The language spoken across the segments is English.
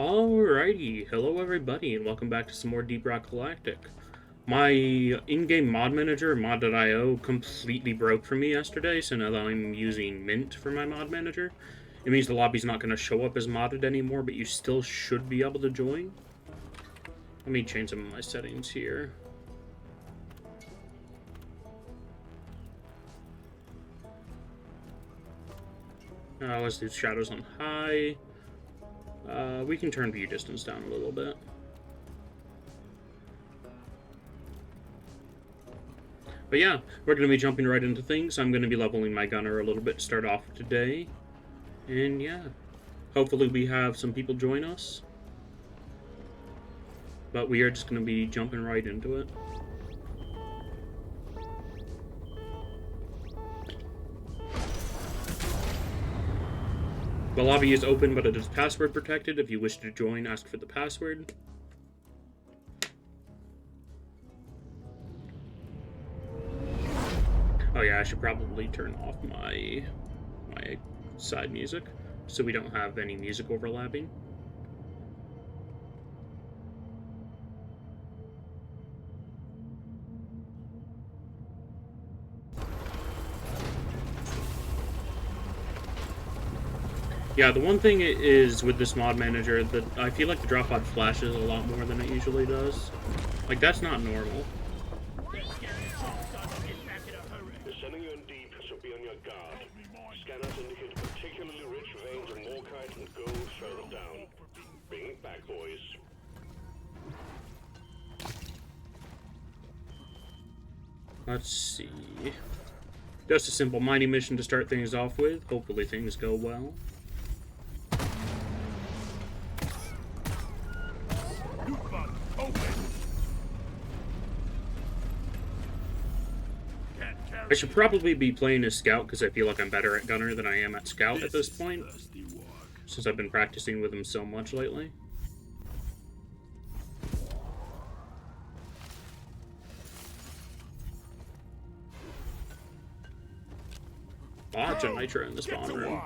Alrighty, hello everybody, and welcome back to some more Deep Rock Galactic. My in-game mod manager, mod.io, completely broke for me yesterday, so now that I'm using Mint for my mod manager, it means the lobby's not going to show up as modded anymore, but you still should be able to join. Let me change some of my settings here. Let's do shadows on high. We can turn view distance down a little bit. But yeah, we're going to be jumping right into things. I'm going to be leveling my gunner a little bit to start off today. And yeah, hopefully we have some people join us. But we are just going to be jumping right into it. The lobby is open, but it is password protected. If you wish to join, ask for the password. Oh yeah, I should probably turn off my side music so we don't have any music overlapping. Yeah, the one thing is with this mod manager that I feel like the drop pod flashes a lot more than it usually does. Like, that's not normal. Sending you in deep, so be on your guard. Scanners indicate particularly rich veins of morkite and gold further down. Bring it back, boys. Let's see. Just a simple mining mission to start things off with. Hopefully things go well. I should probably be playing as Scout because I feel like I'm better at Gunner than I am at Scout at this point, since I've been practicing with him so much lately. Lots of nitro in the spawn room.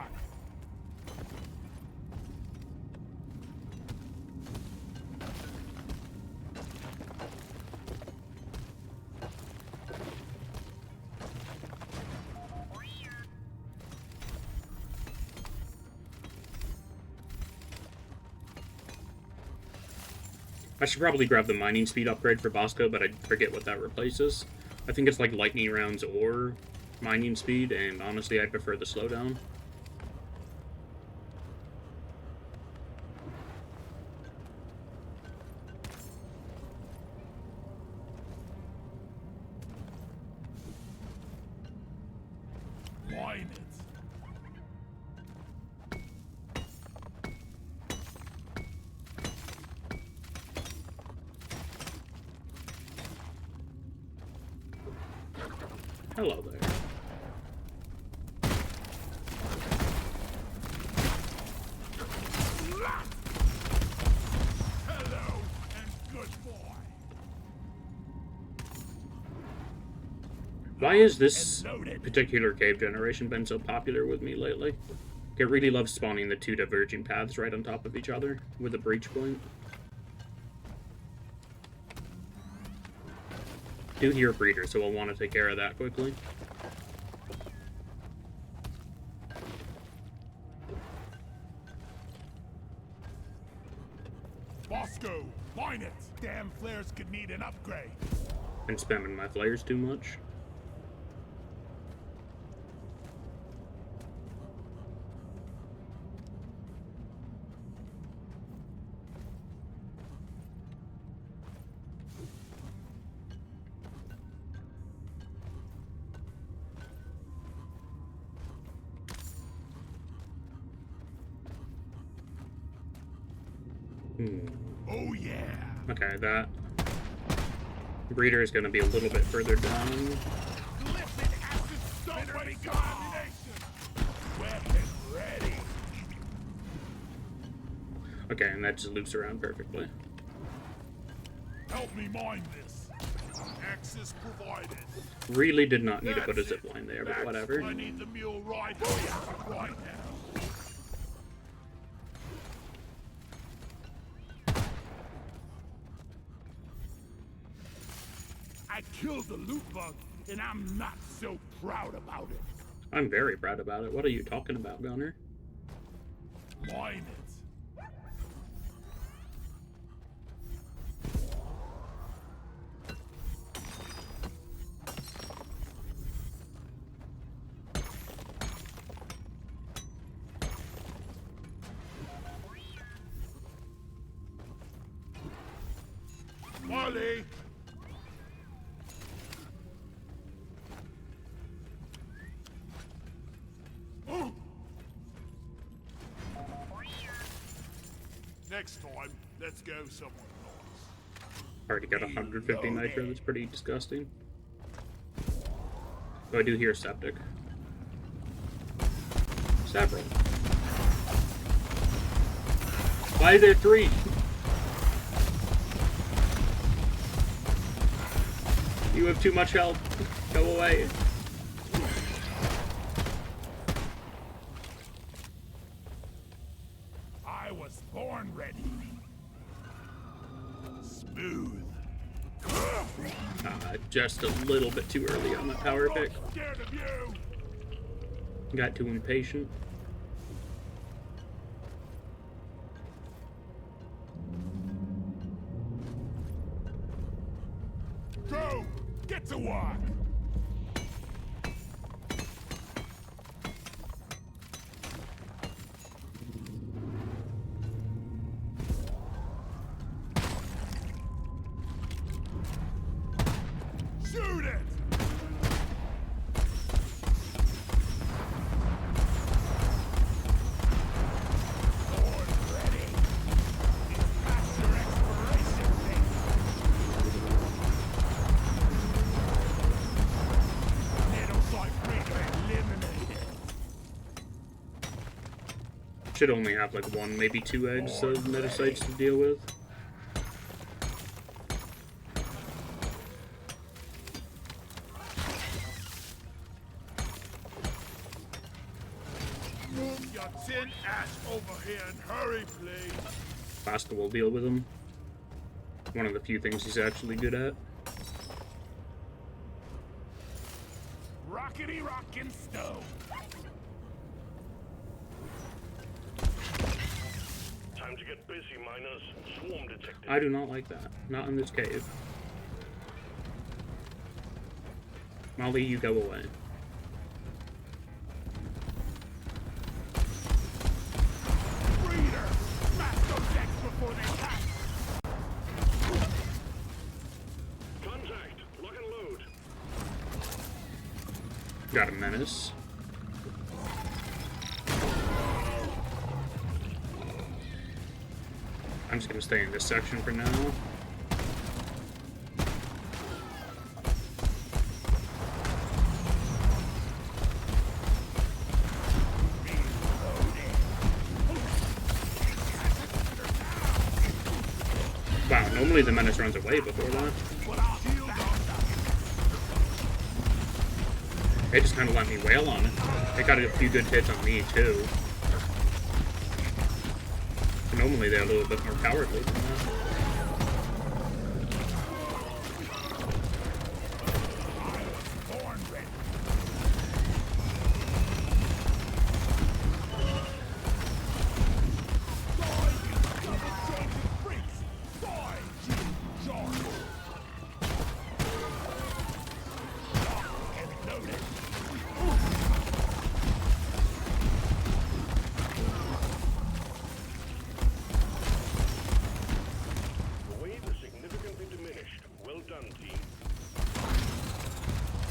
I should probably grab the mining speed upgrade for Bosco, but I forget what that replaces. I think it's like lightning rounds or mining speed, and honestly, I prefer the slowdown. Mine it. Hello there. Hello and good boy. Why is this particular cave generation been so popular with me lately? It really loves spawning the two diverging paths right on top of each other with a breach point. Do hear a breeder, so we'll want to take care of that quickly. Bosco, mine it. Damn flares could need an upgrade. Been spamming my flares too much. Oh yeah. Okay, that breeder is going to be a little bit further down. Okay, and that just loops around perfectly. Help me mine this. Access provided. Really did not need to put a zipline there, but whatever. I need the mule ride right now. I killed the loot bug, and I'm not so proud about it. I'm very proud about it. What are you talking about, Gunner? Mine it. Molly! Oh. Next time, let's go somewhere else. Already got 150 nitro. That's pretty disgusting. Oh, I do hear septic. Several. Why are there 3? You have too much health. Go away. I was born ready. Smooth. Just a little bit too early on that power pick. Scared of you. Got too impatient. Go! Get to work! Shoot it! Born ready. It's past your expiration date. Should only have like 1, maybe 2 eggs of metasites to deal with. Move your tin ass over here and hurry, please. Basta will deal with him. One of the few things he's actually good at. Rockety rockin' stove. Time to get busy, miners. Swarm detected. I do not like that. Not in this cave. Molly, you go away. Breeder! Smash those eggs before they hatch! Contact. Lock and load. Got a menace. I'm just gonna stay in this section for now. Wow, normally the menace runs away before that. They just kind of let me wail on it. They got a few good hits on me, too. Normally they're a little bit more cowardly than that. Born ready. The wave is significantly diminished. Well done, team.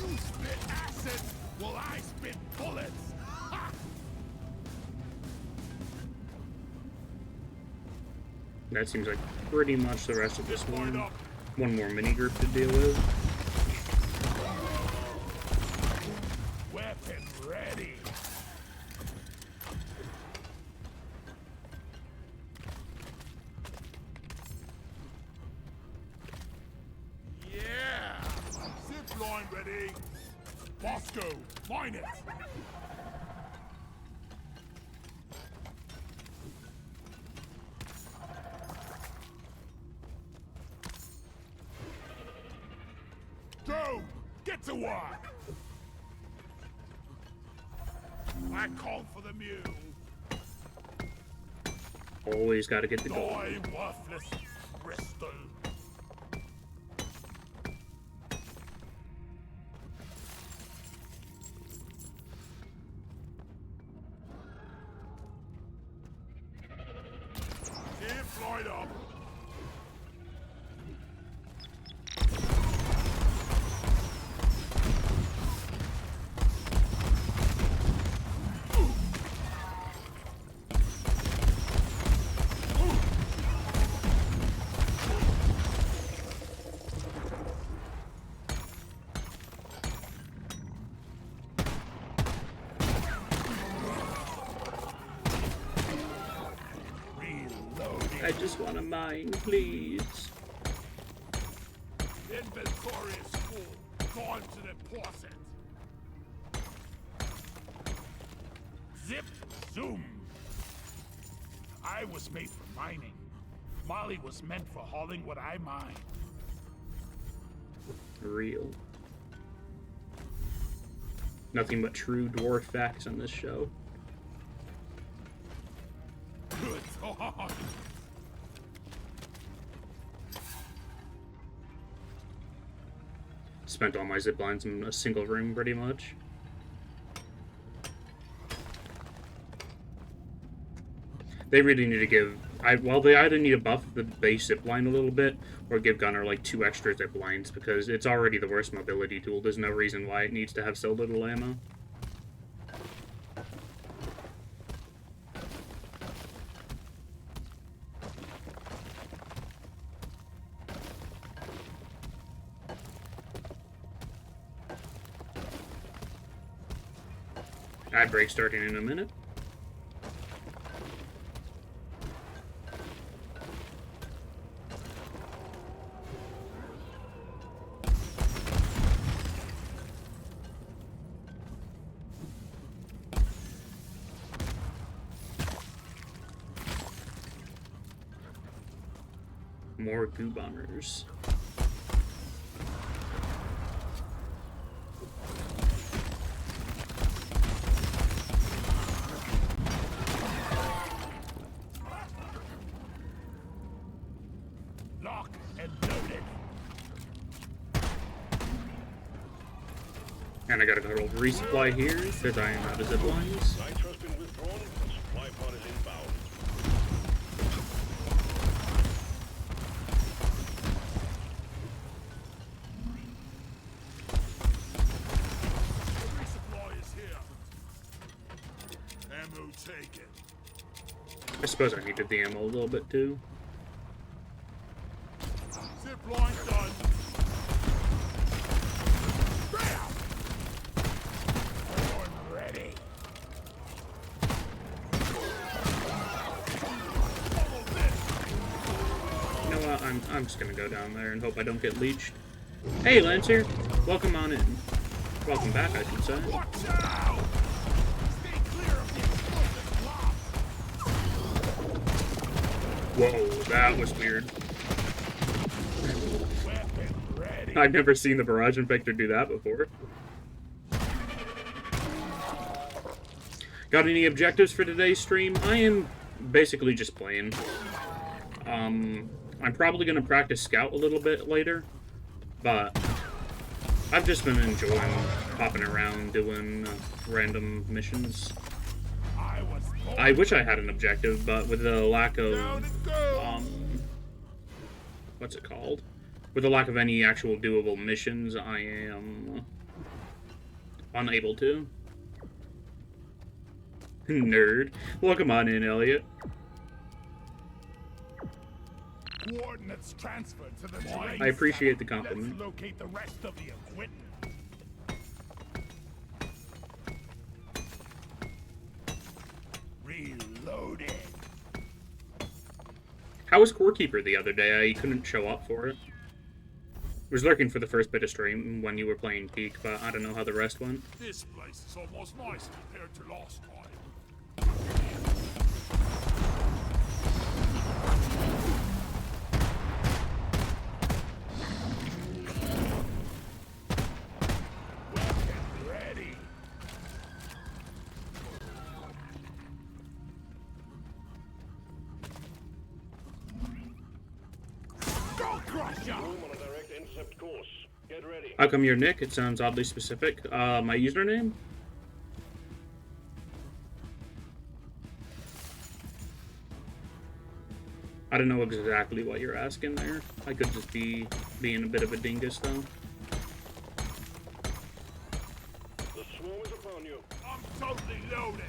You spit acid, while I spit bullets. Ha! That seems like pretty much the rest of this one. One more mini group to deal with. Weapon ready. Yeah! Zip line ready. Bosco, mine it. work. I call for the mule. Always got to get the gold. Die, worthless crystal. Keep right up. I just want to mine, please. Inventory is full. Gone to deposit. Zip, zoom. I was made for mining. Molly was meant for hauling what I mine. Real. Nothing but true dwarf facts on this show. Good God. Spent all my zip lines in a single room, pretty much. They really need to give... well, they either need to buff the base zip line a little bit, or give Gunner, like, 2 extra zip lines, because it's already the worst mobility tool. There's no reason why it needs to have so little ammo. Ad break starting in a minute. More goo bombers. Lock and loaded. And I gotta go to resupply here, because I am out of zip lines. Nitro's been withdrawn. Supply pod is inbound. Resupply is here. Ammo taken. I suppose I needed the ammo a little bit too. Zip line done. Bam! I'm ready. Follow this. You know what? I'm just gonna go down there and hope I don't get leached. Hey, Lancer! Welcome on in. Welcome back, I should say. Watch out! Stay clear of the explosive blobs. Whoa, that was weird. Weapon ready. I've never seen the barrage infector do that before. Got any objectives for today's stream? I am basically just playing. I'm probably going to practice scout a little bit later, but I've just been enjoying popping around doing random missions. I wish I had an objective, but with the lack of, what's it called? With the lack of any actual doable missions, I am unable to. Nerd. Welcome on in, Elliot. Coordinates transferred to the terrain. I appreciate the compliment. Let's locate the rest of the equipment. Reloading. How was Core Keeper the other day? I couldn't show up for it. I was lurking for the first bit of stream when you were playing Peak, but I don't know how the rest went. This place is almost nice compared to last time. intercept course. Get ready. How come you're Nick? It sounds oddly specific. My username? I don't know exactly what you're asking there. I could just be being a bit of a dingus, though. The swarm is upon you. I'm totally loaded.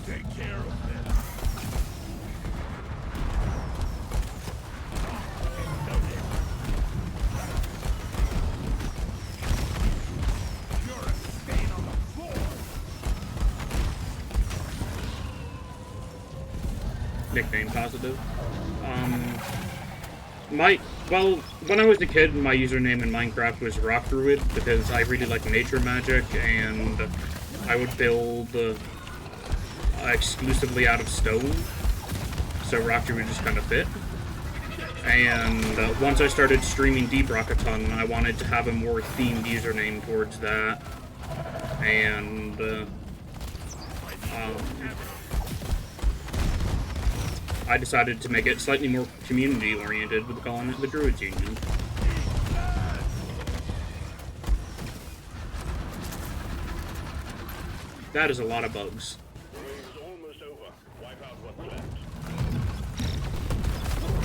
Take care of them. You're a stain on the floor. Nickname positive. Well, when I was a kid, my username in Minecraft was Rock Druid because I really like nature magic, and I would build exclusively out of stone, so Rock Druid just kind of fit. And once I started streaming Deep Rock a ton, I wanted to have a more themed username towards that, and I decided to make it slightly more community-oriented with calling it the Druids Union. That is a lot of bugs. The wave is almost over. Wipe out what's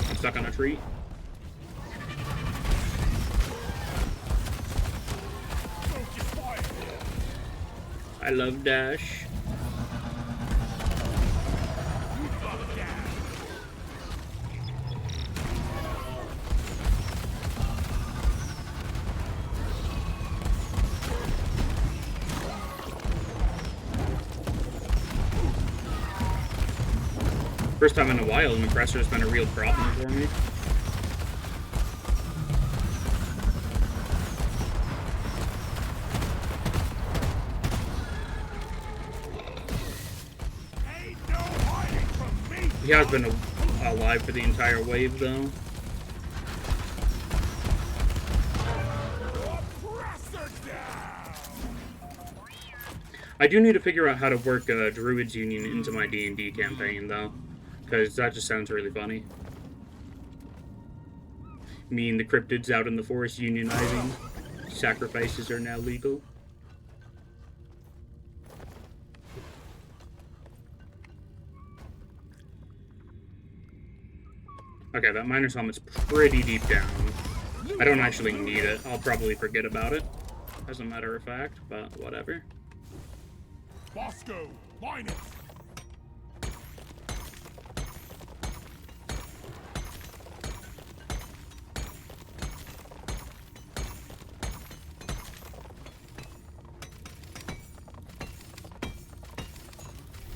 left. Stuck on a tree. I love Dash. First time in a while, an oppressor has been a real problem for me. Ain't no hiding from me. He has been alive for the entire wave, though. Oppressor down. I do need to figure out how to work Druids Union into my D&D campaign, though, because that just sounds really funny. Me and the cryptids out in the forest unionizing. Sacrifices are now legal. Okay, that miner's helmet's pretty deep down. I don't actually need it. I'll probably forget about it, as a matter of fact, but whatever. Bosco, line it.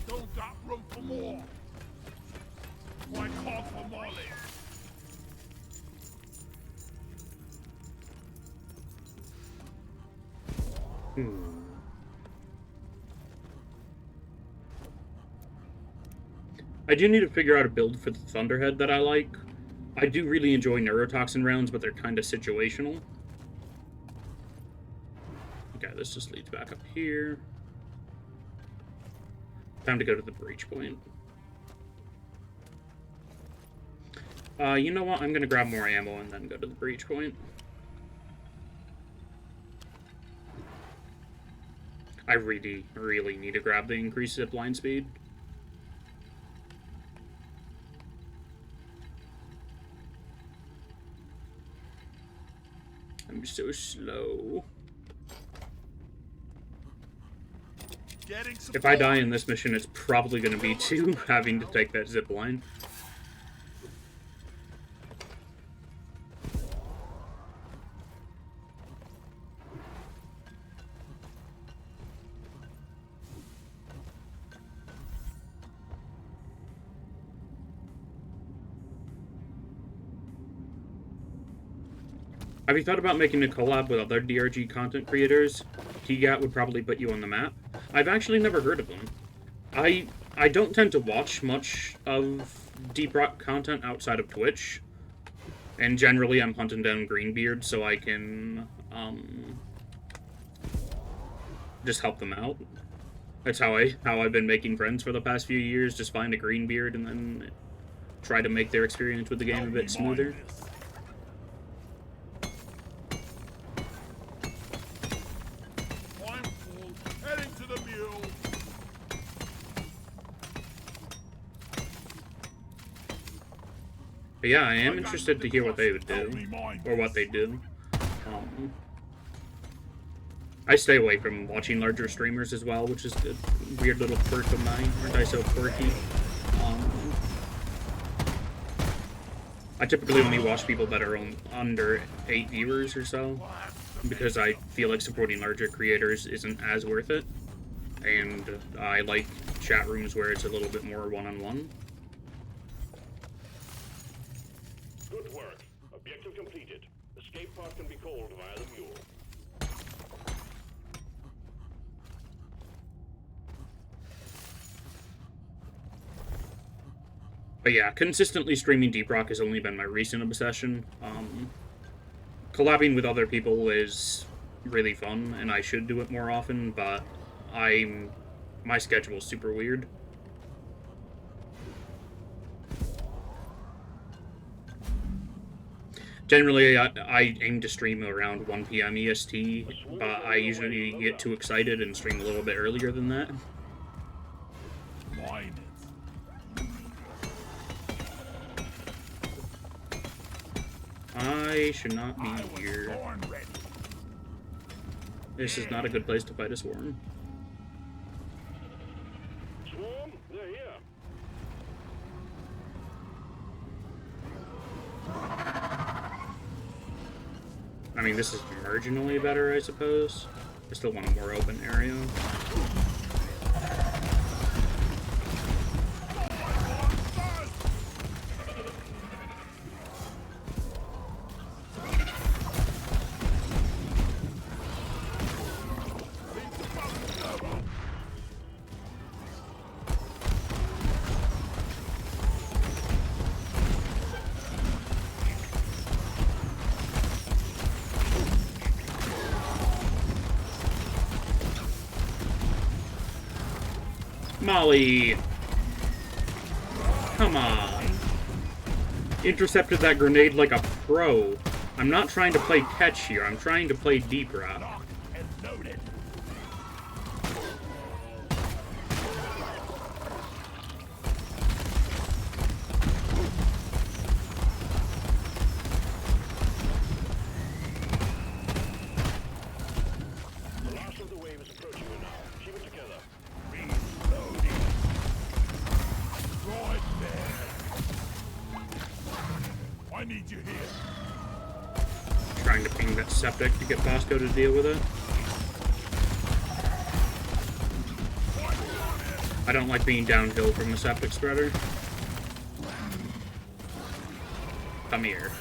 Don't got room for more. Why call for more later? I do need to figure out a build for the Thunderhead that I like. I do really enjoy neurotoxin rounds, but they're kind of situational. Okay, this just leads back up here. Time to go to the breach point. You know what? I'm gonna grab more ammo and then go to the breach point. I really, really need to grab the increased zipline speed. I'm so slow. If I die in this mission, it's probably going to be too, having to take that zip line. Have you thought about making a collab with other DRG content creators? TGAT would probably put you on the map. I've actually never heard of them. I don't tend to watch much of Deep Rock content outside of Twitch. And generally I'm hunting down Greenbeard so I can just help them out. That's how I've been making friends for the past few years, just find a Greenbeard and then try to make their experience with the game a bit smoother. But yeah, I am interested to hear what they would do, or what they do. I stay away from watching larger streamers as well, which is a weird little quirk of mine. Aren't I so quirky? I typically only watch people that are under 8 viewers or so, because I feel like supporting larger creators isn't as worth it. And I like chat rooms where it's a little bit more one-on-one. Good work. Objective completed. Escape pod can be called via the mule. But yeah, consistently streaming Deep Rock has only been my recent obsession. Collabing with other people is really fun, and I should do it more often, but my schedule is super weird. Generally, I aim to stream around 1 p.m. EST, but I usually get too excited and stream a little bit earlier than that. I should not be here. This is not a good place to fight a swarm. Swarm, they're here. I mean, this is marginally better, I suppose. I still want a more open area. Molly! Come on. Intercepted that grenade like a pro. I'm not trying to play catch here, I'm trying to play Deep Rock. The last of the wave is approaching you now. Keep it together. I need you here. Trying to ping that septic to get Bosco to deal with it. I don't like being downhill from a septic spreader. Come here.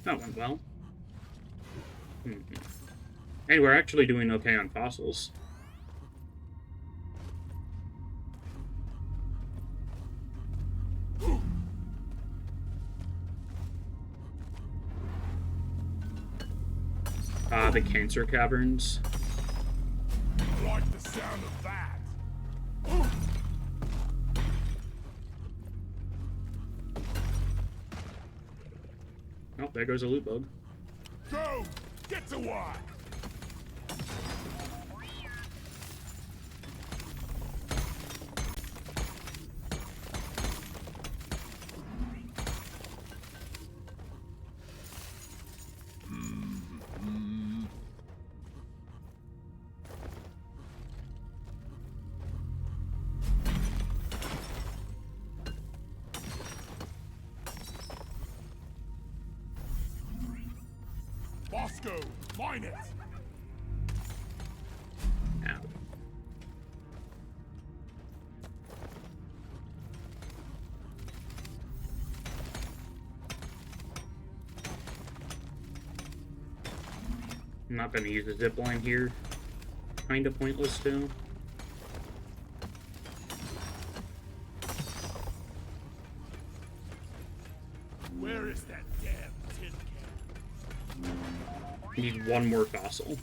That went well. And we're actually doing okay on fossils. The cancer caverns. I like the sound of that. Oh, there goes a loot bug. Go! Get to work! Bosco, mine it! Ow. I'm not gonna use the zip line here. Kinda pointless too. Where is that damn tin can? Need one more fossil.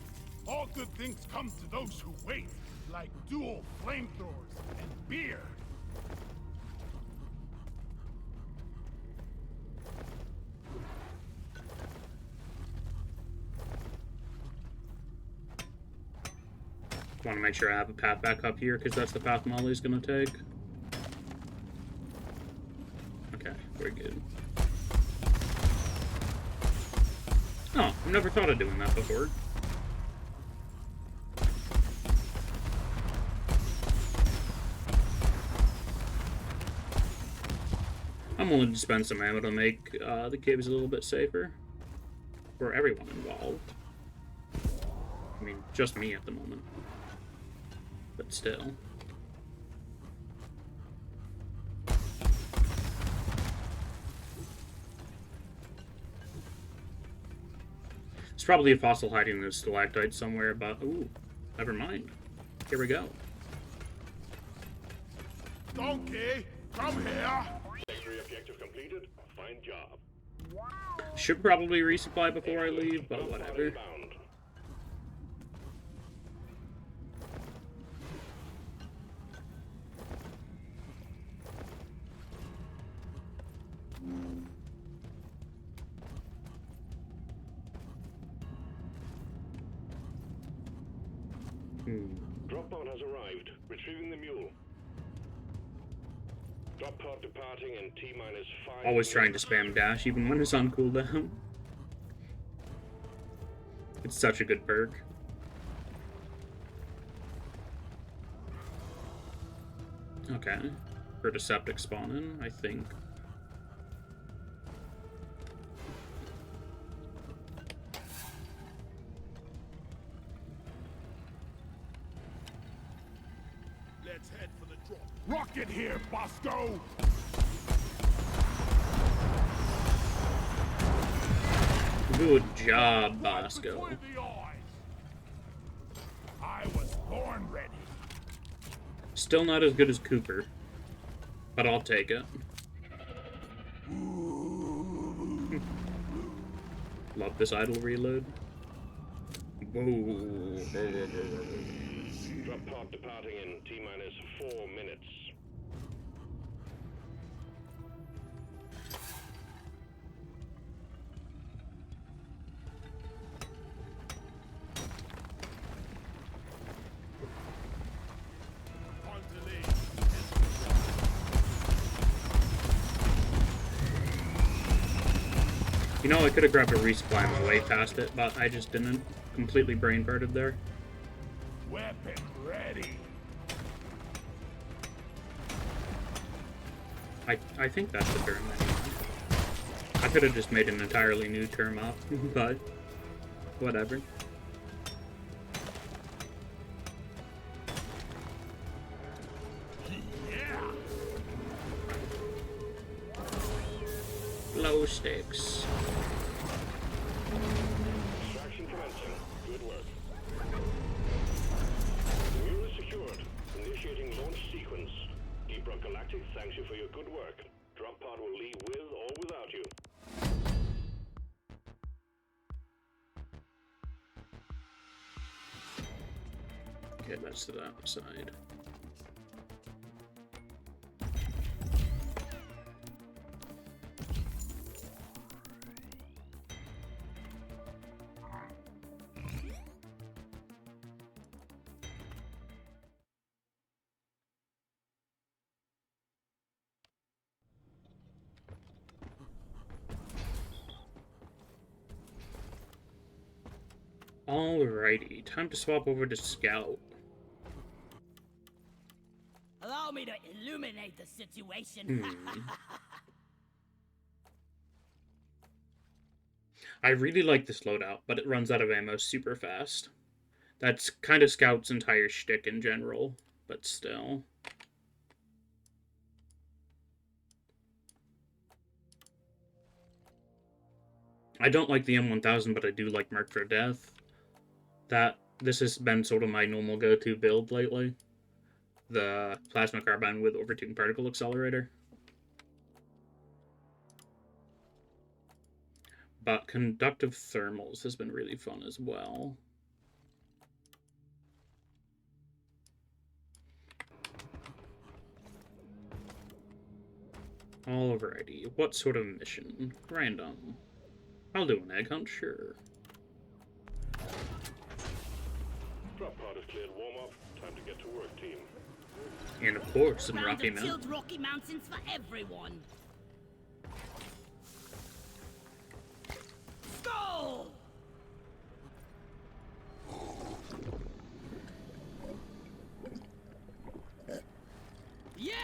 All good things come to those who wait, like dual flamethrowers and beer. Want to make sure I have a path back up here, because that's the path Molly's going to take. Okay, we're good. Oh, I've never thought of doing that before. I'm willing to spend some ammo to make the caves a little bit safer. For everyone involved. I mean, just me at the moment. But still. There's probably a fossil hiding in the stalactite somewhere, but ooh, never mind. Here we go. Donkey, come here. Secondary objective completed. Fine job. Should probably resupply before I leave, but whatever. Inbound. Drop pod has arrived. Retrieving the mule. Drop pod departing in T-minus 5 Always trying to minutes. spam dash, even when it's on cooldown. It's such a good perk. Okay. Heard a septic spawn in, I think. Let's head for the drop. Rocket here, Bosco. Good job, Bosco. Between the eyes. I was born ready. Still not as good as Cooper, but I'll take it. Love this idle reload. Whoa. Drop pod departing in T-minus 4 minutes. On to lead. You know, I could have grabbed a resupply on the way past it, but I just didn't. Completely brain farted there. Weapon ready. I think that's the term I need. I could have just made an entirely new term up, but whatever. Yeah. Glow sticks. Extraction commencing. Good work. The mule is secured. Initiating launch sequence. Deep Rock Galactic thanks you for your good work. Drop pod will leave with or without you. Okay, that's to that side. Alrighty, time to swap over to Scout. Allow me to illuminate the situation. I really like this loadout, but it runs out of ammo super fast. That's kind of Scout's entire shtick in general, but still. I don't like the M1000, but I do like Mark for Death. This has been sort of my normal go-to build lately. The plasma carbine with overtuned particle accelerator. But conductive thermals has been really fun as well. Alrighty, what sort of mission? Random. I'll do an egg hunt, sure. Drop pod is cleared. Warm up. Time to get to work, team. And of course, some Round Rocky of Mountain. chilled Rocky Mountains for everyone. Go! Yeah!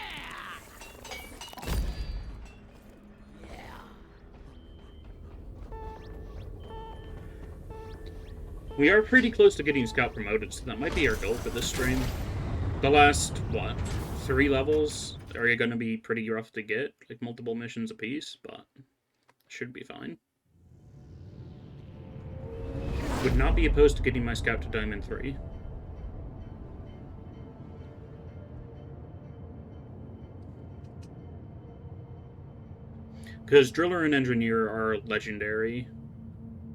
We are pretty close to getting Scout promoted, so that might be our goal for this stream. The last, what, 3 levels are going to be pretty rough to get, like multiple missions apiece, but should be fine. Would not be opposed to getting my Scout to Diamond 3. Because Driller and Engineer are legendary.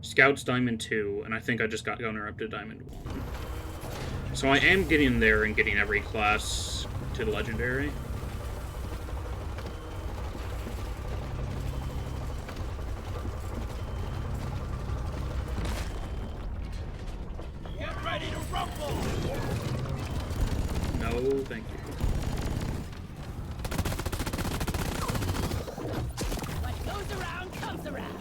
Scout's Diamond 2, and I think I just got Gunner up to Diamond 1. So I am getting there and getting every class to the legendary. Get ready to rumble! No, thank you. What goes around comes around.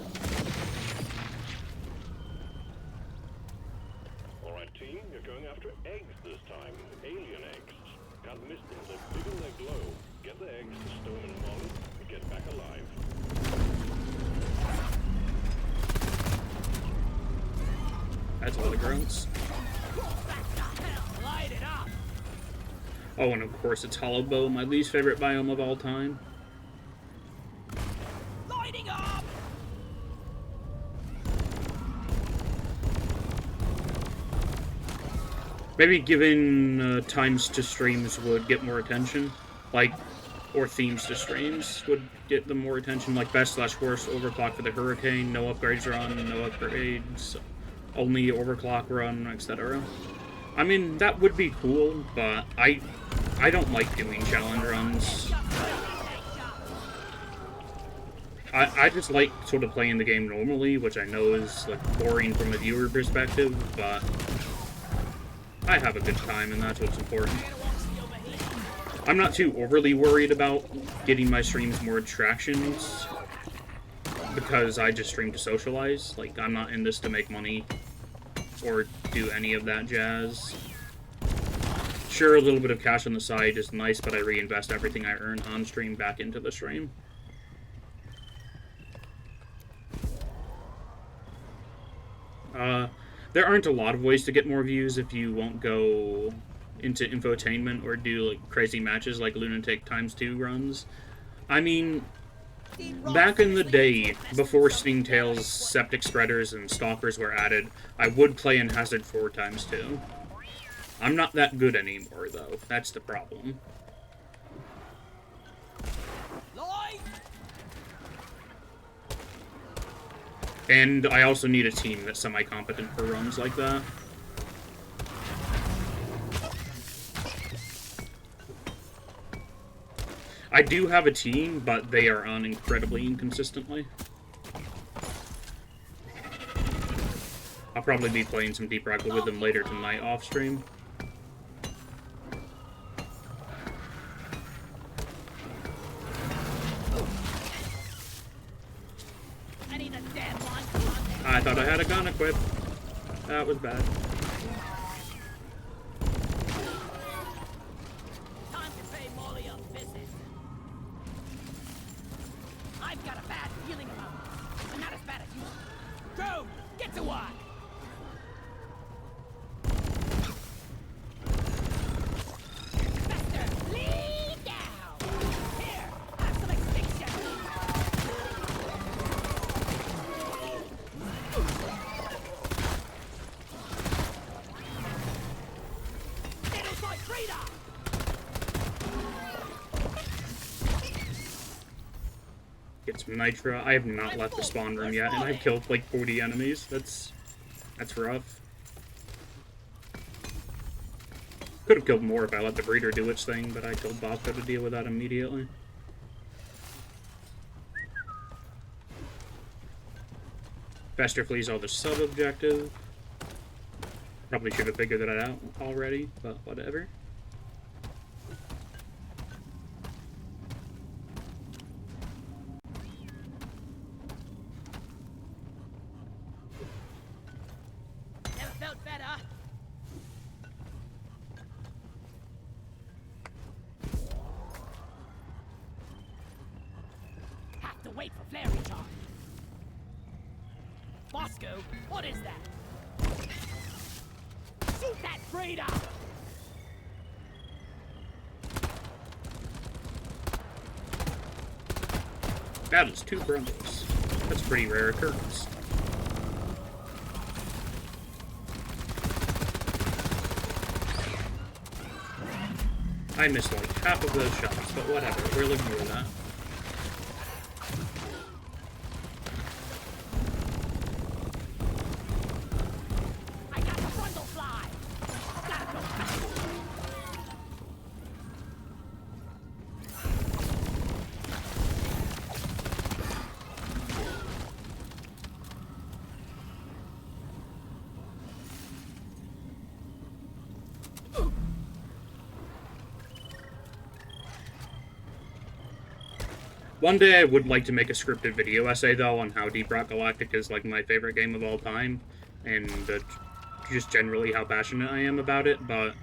Alright, team, you're going after eggs this time. Alien eggs. Can't miss them. They're big and they glow. Get the eggs to Stone and Molly and get back alive. That's all the grunts. Light it up. Oh, and of course it's Hollow Bow, my least favorite biome of all time. Lighting up. Maybe giving times to streams would get more attention. Like, or themes to streams would get them more attention. Like best/worst overclock for the Hurricane, no upgrades run, no upgrades, only overclock run, etc. I mean, that would be cool, but I don't like doing challenge runs. I just like sort of playing the game normally, which I know is like boring from a viewer perspective, but I have a good time, and that's what's important. I'm not too overly worried about getting my streams more attractions, because I just stream to socialize. Like, I'm not in this to make money or do any of that jazz. Sure, a little bit of cash on the side is nice, but I reinvest everything I earn on stream back into the stream. There aren't a lot of ways to get more views if you won't go into infotainment or do like crazy matches like Lunatic ×2 runs. I mean, back in the day, before Stingtails, Septic Spreaders, and Stalkers were added, I would play in Hazard 4 ×2. I'm not that good anymore, though. That's the problem. And I also need a team that's semi-competent for runs like that. I do have a team, but they are on incredibly inconsistently. I'll probably be playing some Deep Rock with them later tonight off stream. I thought I had a gun equipped. That was bad. Time to pay Molly a visit. I've got a bad feeling about it, but not as bad as you. Drone, get to work. Faster, lead down. Here, have some extinction. Get some nitro. I have not left the spawn room yet, and I've killed like 40 enemies. That's rough. Could have killed more if I let the breeder do its thing, but I told Bosco to deal with that immediately. Fester flees all the sub-objective. Probably should have figured that out already, but whatever. Never felt better. Have to wait for flare recharge. Bosco, what is that? Shoot that traitor! That is 2 Brumbles. That's a pretty rare occurrence. I missed like half of those shots, but whatever. We're looking for that. I got the frontal fly! Gotta go back. One day I would like to make a scripted video essay, though, on how Deep Rock Galactic is, like, my favorite game of all time, and just generally how passionate I am about it, but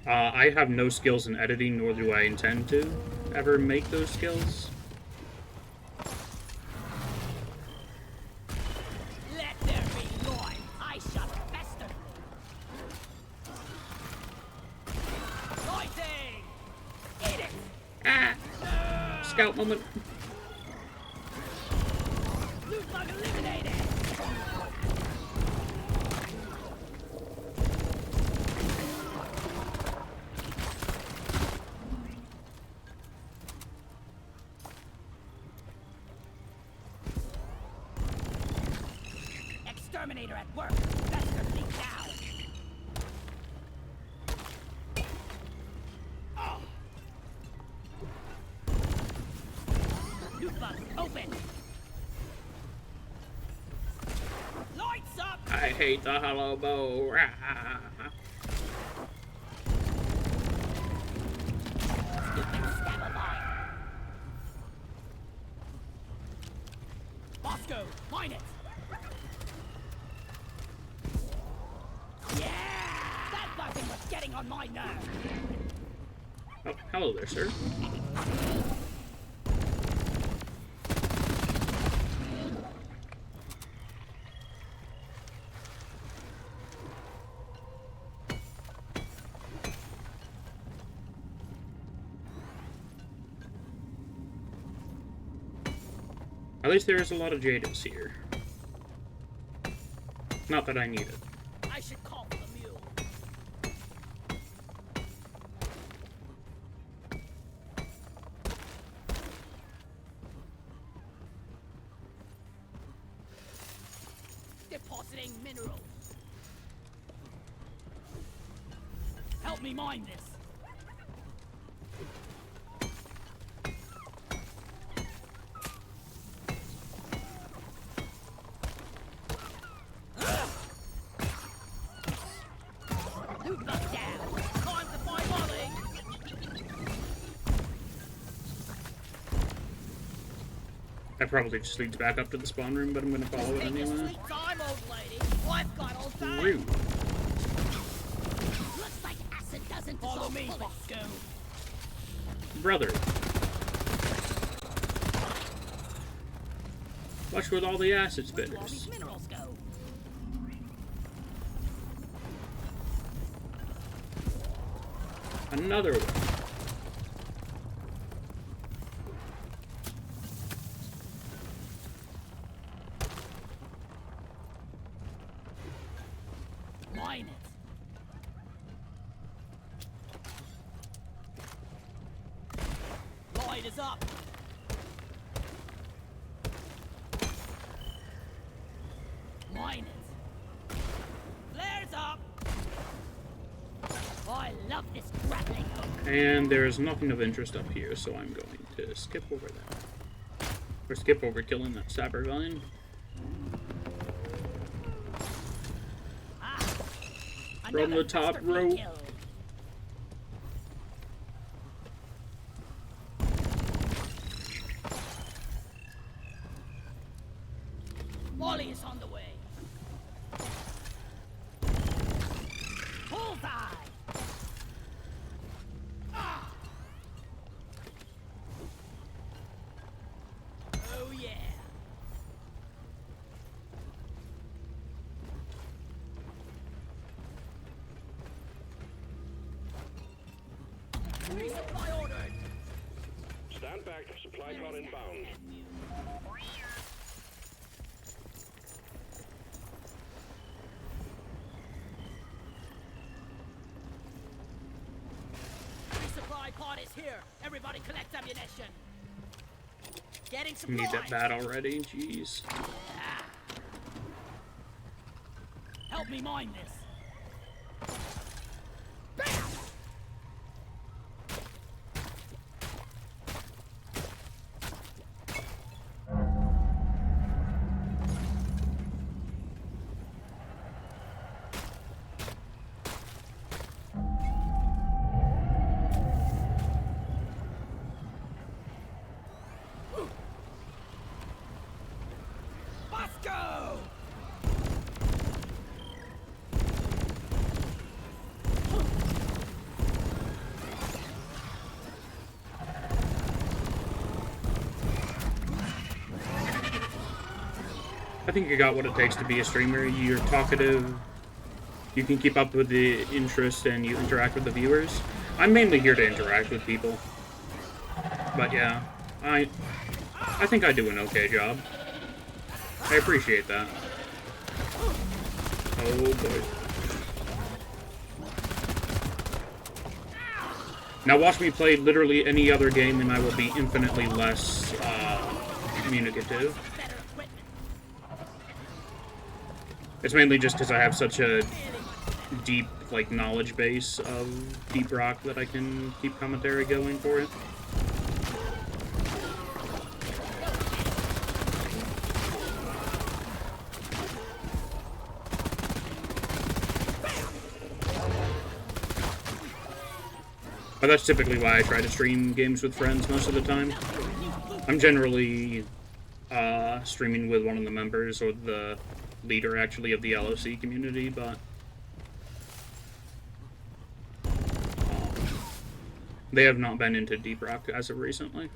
I have no skills in editing, nor do I intend to ever make those skills. Let there be noise! I shall fester! Fighting! Eat it! Ah! Scout moment. Loot bug eliminated! Exterminator at work! Fester leak down! Oh. Loot bug open! Lights up! I hate the hollow bow. Ah. Stupid stab of mine! Bosco, mine it! Yeah! That buzzing was getting on my nerves! Oh, hello there, sir. At least there is a lot of Jadis here. Not that I need it. I should call for the mule. Depositing minerals. Help me mine this. Loot bug down. Time to find Molly. That probably just leads back up to the spawn room, but I'm gonna follow it Take your anyway. sweet time, old lady. I've got all day. Rude. Looks like acid doesn't follow me, Bosco. Brother. Watch with all the acid Where do all spitters. these minerals go? Another one. Mine it. Light is up. Mine it. Flares up. I love this grappling hook. And there's nothing of interest up here, so I'm going to skip over that. Or skip over killing that sapper vine. Ah, From the top rope. Molly is on the way. Bullseye! Ah! Oh yeah! Resupply ordered! Stand back. Supply car inbound. Resupply pod is here. Everybody collect ammunition. Getting We supplies. need that bat already. Jeez. Help me mine this. Let's go! I think you got what it takes to be a streamer. You're talkative, you can keep up with the interest, and you interact with the viewers. I'm mainly here to interact with people. But yeah, I think I do an okay job. I appreciate that. Oh boy. Now watch me play literally any other game and I will be infinitely less communicative. Better equipment. It's mainly just because I have such a deep, like, knowledge base of Deep Rock that I can keep commentary going for it. But that's typically why I try to stream games with friends most of the time. I'm generally streaming with one of the members, or the leader, actually, of the LOC community, but they have not been into Deep Rock as of recently.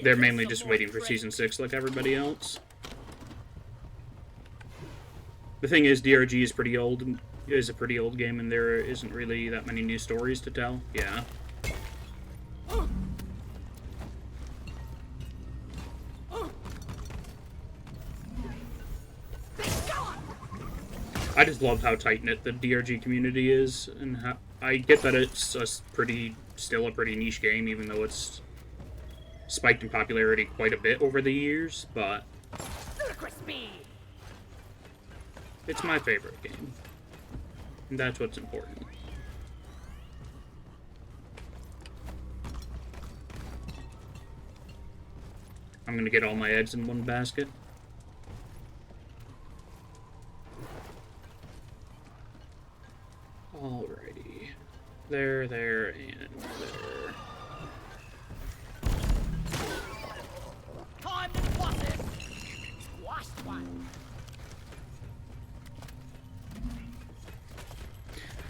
They're mainly just waiting for Season 6 like everybody else. The thing is, DRG is pretty old, is a pretty old game, and there isn't really that many new stories to tell. Yeah. I just love how tight-knit the DRG community is, and how, I get that it's still a pretty niche game, even though it's spiked in popularity quite a bit over the years, but it's my favorite game, and that's what's important. I'm gonna get all my eggs in one basket. Alrighty. There, and there. Time to squash it. Squashed one.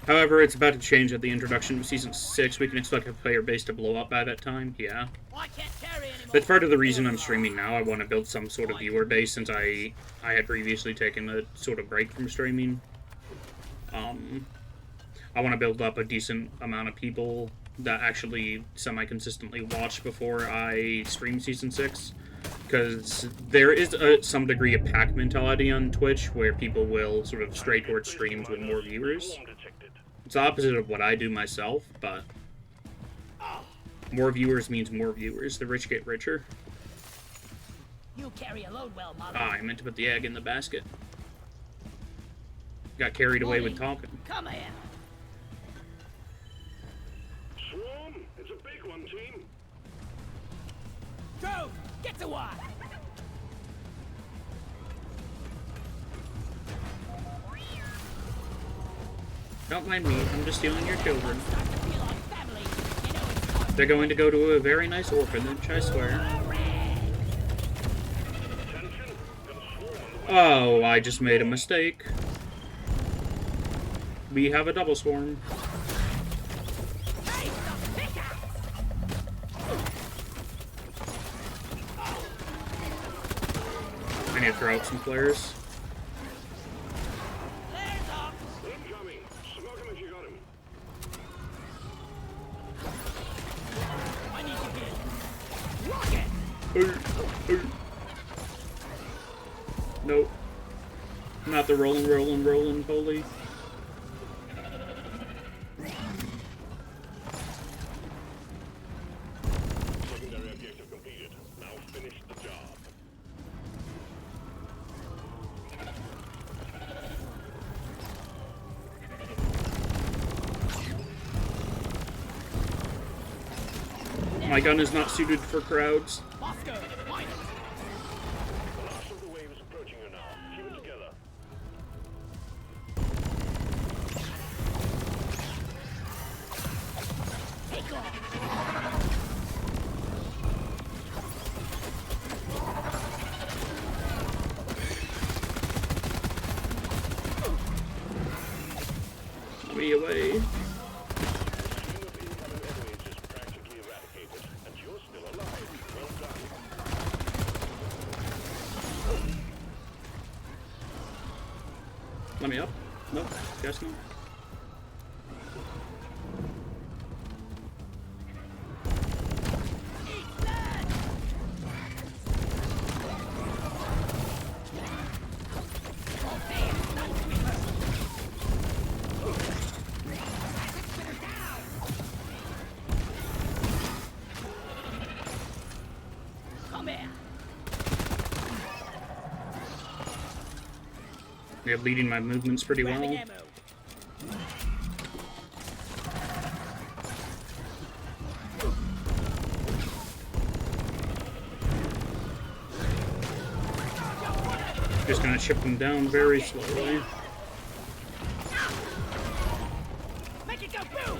However, it's about to change at the introduction of Season 6. We can expect a player base to blow up by that time. Yeah. I can't carry anymore. That's part of the reason I'm streaming now. I want to build some sort of viewer base, since I had previously taken a sort of break from streaming. I want to build up a decent amount of people that actually semi-consistently watch before I stream Season 6. Because there is some degree of pack mentality on Twitch, where people will sort of stray towards streams with more viewers. It's the opposite of what I do myself, but more viewers means more viewers. The rich get richer. You carry a load well, Molly. Ah, I meant to put the egg in the basket. Got carried away with talking. Come here. Swarm, it's a big one, team. Go! Get to work! Don't mind me, I'm just stealing your children. Start to feel like family. You know it's time. They're going to go to a very nice orphanage, I swear. Oh, I just made a mistake. We have a double swarm. Hey, the pickaxe! I need to throw out some flares. Flares up! Incoming! Smoke him if you got him. I need to hit. Rocket! Nope. Not the rolling, pulley. Secondary objective completed. Now finish the job. My gun is not suited for crowds. Bosco, mine it! The last of the wave is approaching you now. Keep it together. Take off! Let me away. The stream of incoming enemies is practically eradicated, and you're still alive. Well done. Let me up. Nope. Guess not. Eat that! Oh, damn! None to me personal. Come here! They're leading my movements pretty Grabbing well. ammo. Just gonna chip them down very slowly. Make it go boom!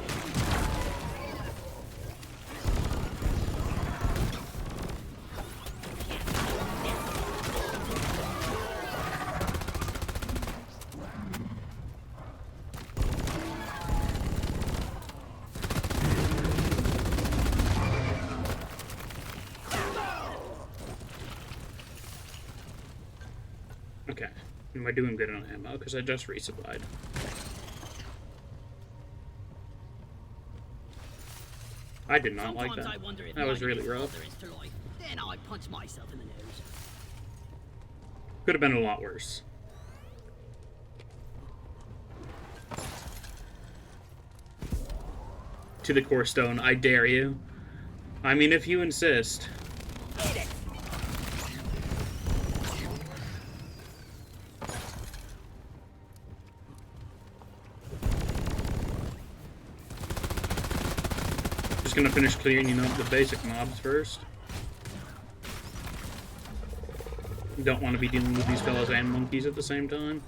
Okay. Am I doing good on ammo? Because I just resupplied. I did not like Sometimes that. I wonder if That was life really is all rough. there is to life. Then I punch myself in the nose. Could have been a lot worse. To the core stone, I dare you. I mean, if you insist. Eat it! Just gonna finish clearing up the basic mobs first. Don't want to be dealing with these fellas and monkeys at the same time.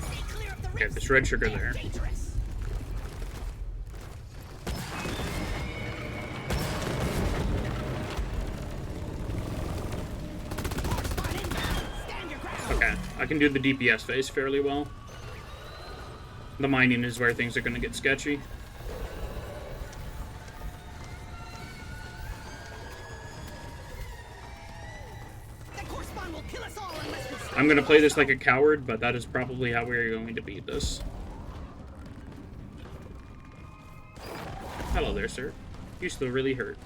Stay clear of the Okay, rifts. this red sugar They're there. dangerous. Horse spawn inbound. Stand your ground. Okay, I can do the DPS phase fairly well. The mining is where things are gonna get sketchy. That horse spawn will kill us all unless we stop. I'm gonna play this like a coward, but that is probably how we're going to beat this. Hello there, sir. You still really hurt.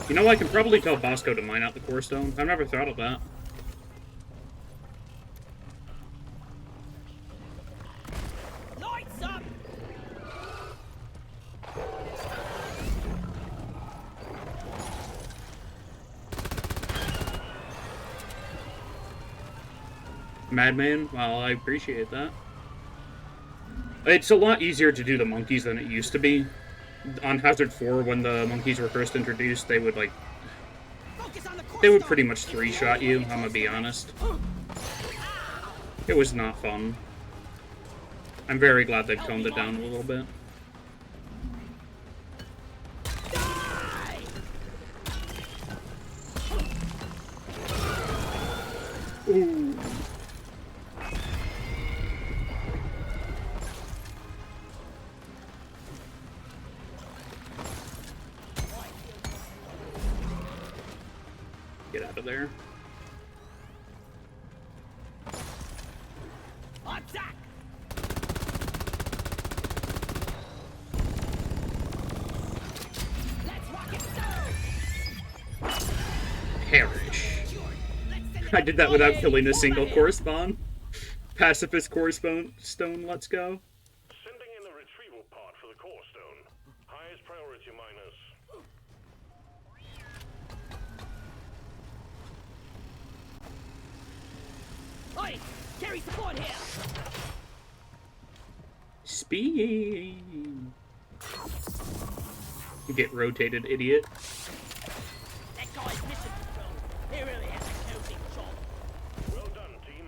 You know, I can probably tell Bosco to mine out the core stone. I've never thought of that. Madman? Well, I appreciate that. It's a lot easier to do the monkeys than it used to be. On Hazard 4, when the monkeys were first introduced, they would, like... They would pretty much three-shot you, I'm gonna be honest. It was not fun. I'm very glad they've toned it down a little bit. Ooh. Get out of there. Attack! Let's rock it down! Perish. I did that without killing a single core spawn. Pacifist core stone, let's go. Sending in a retrieval pod for the core stone. Highest priority, miners. Oi! Carry support here! Speed. Get rotated, idiot. That guy's mission control. He really has a cozy job. Well done, team.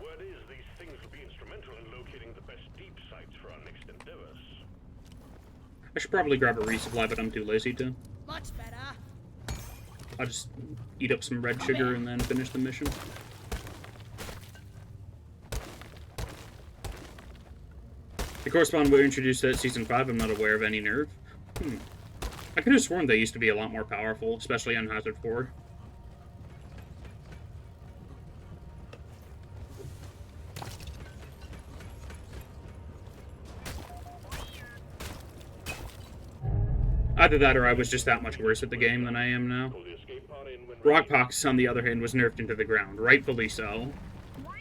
Word is these things will be instrumental in locating the best deep sites for our next endeavors. I should probably grab a resupply, but I'm too lazy to. Much better. I'll just eat up some red sugar and then finish the mission. The correspondent were introduced at Season 5. I'm not aware of any nerve. I could have sworn they used to be a lot more powerful, especially on Hazard 4. Either that or I was just that much worse at the game than I am now. Pull the escape pod in when Rockpox, on the other hand, was nerfed into the ground, rightfully so.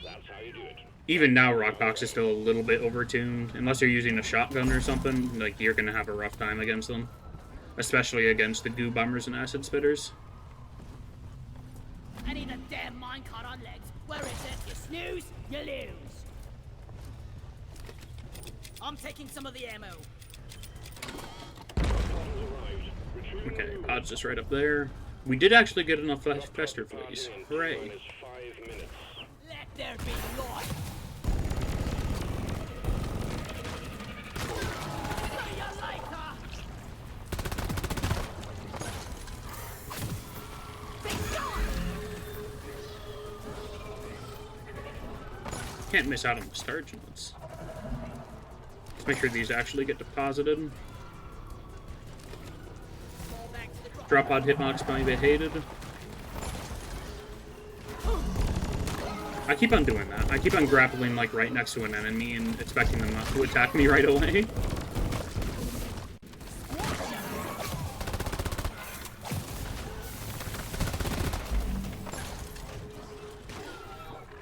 that's how you do it. Even now, Rockpox is still a little bit overtuned. Unless you're using a shotgun or something, like, you're gonna have a rough time against them. Especially against the goo bombers and acid spitters. I need a damn minecart on legs. Where is it? You snooze, you lose. I'm taking some of the ammo. Okay, pod's just right up there. We did actually get enough fester fleas. Hooray. Minus 5 minutes. Let there be light. See you later. Can't miss out on the starch nuts. Let's make sure these actually get deposited. Drop pod hitbox by be hated. I keep on doing that. I keep on grappling like right next to an enemy and expecting them not to attack me right away.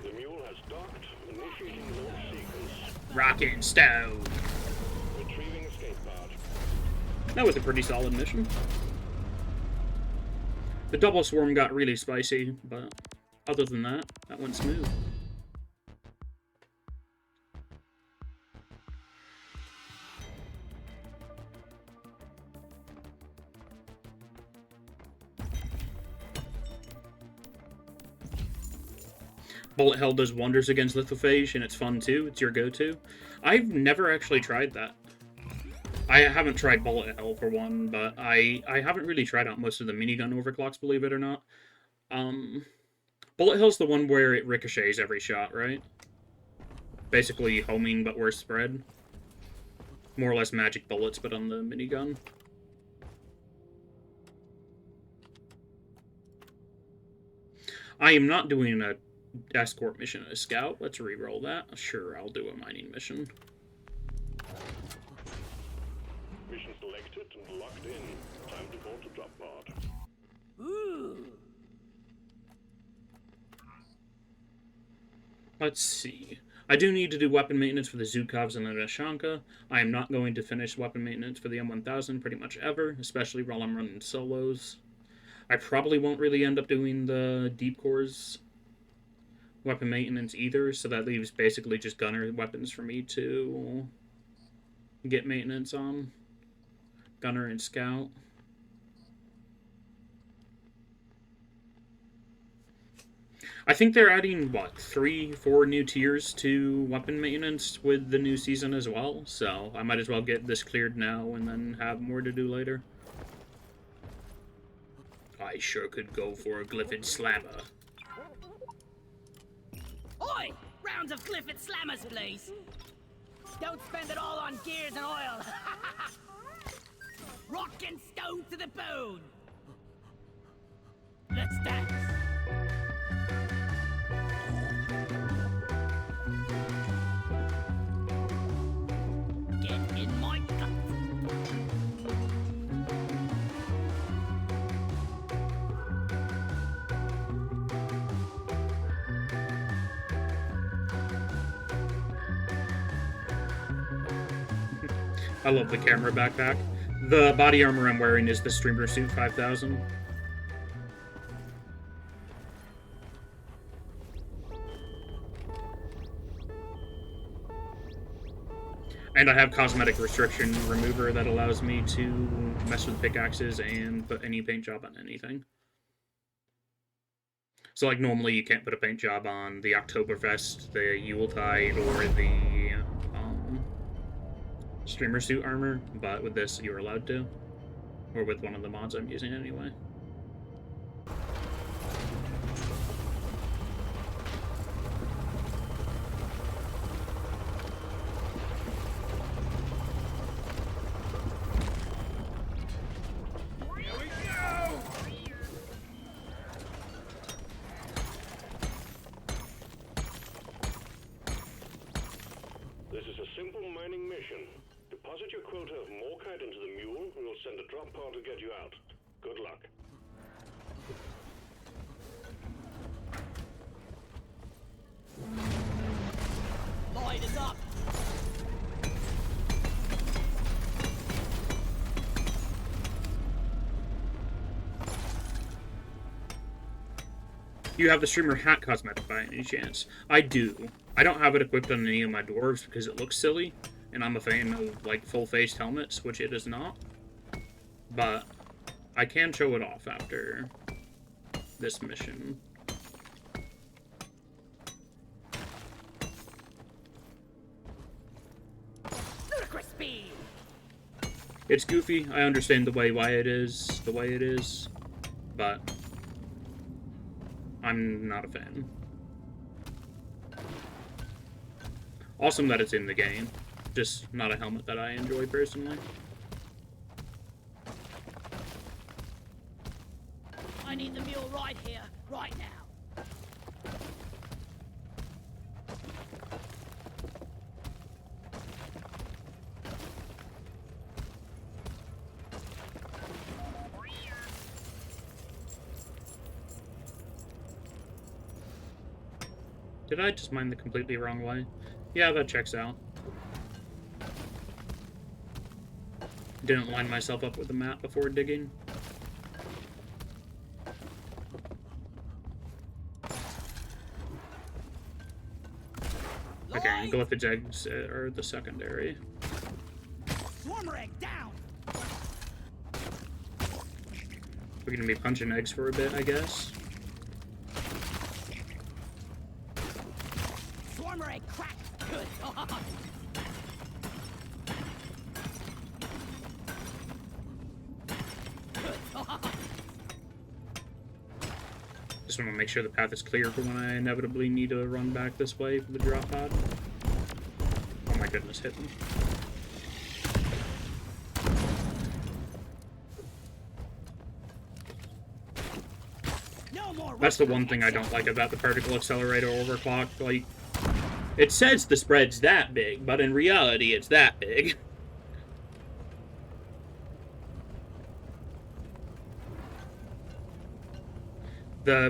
The mule has docked, initiating launch sequence. Rocket and stone. Retrieving escape pod. That was a pretty solid mission. The double swarm got really spicy, but other than that, that went smooth. Bullet Hell does wonders against lithophage, and it's fun too. It's your go-to. I've never actually tried that. I haven't tried Bullet Hell for one, but I haven't really tried out most of the minigun overclocks, believe it or not. Bullet Hell's the one where it ricochets every shot, right? Basically homing, but worse spread. More or less magic bullets, but on the minigun. I am not doing a escort mission as a scout. Let's re-roll that. Sure, I'll do a mining mission. Mission selected and locked in. Time to board the drop pod. Ooh. Let's see. I do need to do weapon maintenance for the Zukovs and the Nashanka. I am not going to finish weapon maintenance for the M1000 pretty much ever, especially while I'm running solos. I probably won't really end up doing the deep cores weapon maintenance either, so that leaves basically just gunner weapons for me to get maintenance on. Gunner and scout. I think they're adding, what, 3, 4 new tiers to weapon maintenance with the new season as well, so I might as well get this cleared now and then have more to do later. I sure could go for a Glyphid Slammer. Oi! Rounds of Glyphid Slammers, please. Don't spend it all on gears and oil. Rock and stone to the bone. Let's dance. Get in my gut. I love the camera backpack. The body armor I'm wearing is the Streamer Suit 5000. And I have Cosmetic Restriction Remover that allows me to mess with pickaxes and put any paint job on anything. So, like, normally you can't put a paint job on the Oktoberfest, the Yuletide, or the Streamer Suit armor, but with this you're allowed to. Or with one of the mods I'm using anyway. This is a simple mining mission. Deposit your quota of morkite into the mule, and we'll send a drop pod to get you out. Good luck. Light is up. You have the Streamer Hat cosmetic by any chance? I do. I don't have it equipped on any of my dwarves because it looks silly, and I'm a fan of, like, full-faced helmets, which it is not. But I can show it off after this mission. Ludicrous speed. It's goofy. I understand why it is the way it is, but I'm not a fan. Awesome that it's in the game, just not a helmet that I enjoy personally. I need the mule right here, right now. Did I just mine the completely wrong way? Yeah, that checks out. Didn't line myself up with the map before digging. Okay, Glyphid's eggs are the secondary. Swarmer egg down. We're gonna be punching eggs for a bit, I guess. Swarmer egg crack. Good. Just want to make sure the path is clear for when I inevitably need to run back this way for the drop pod. Oh my goodness, hit me. That's the one thing I don't like about the particle accelerator overclock. Like, it says the spread's that big, but in reality it's that big.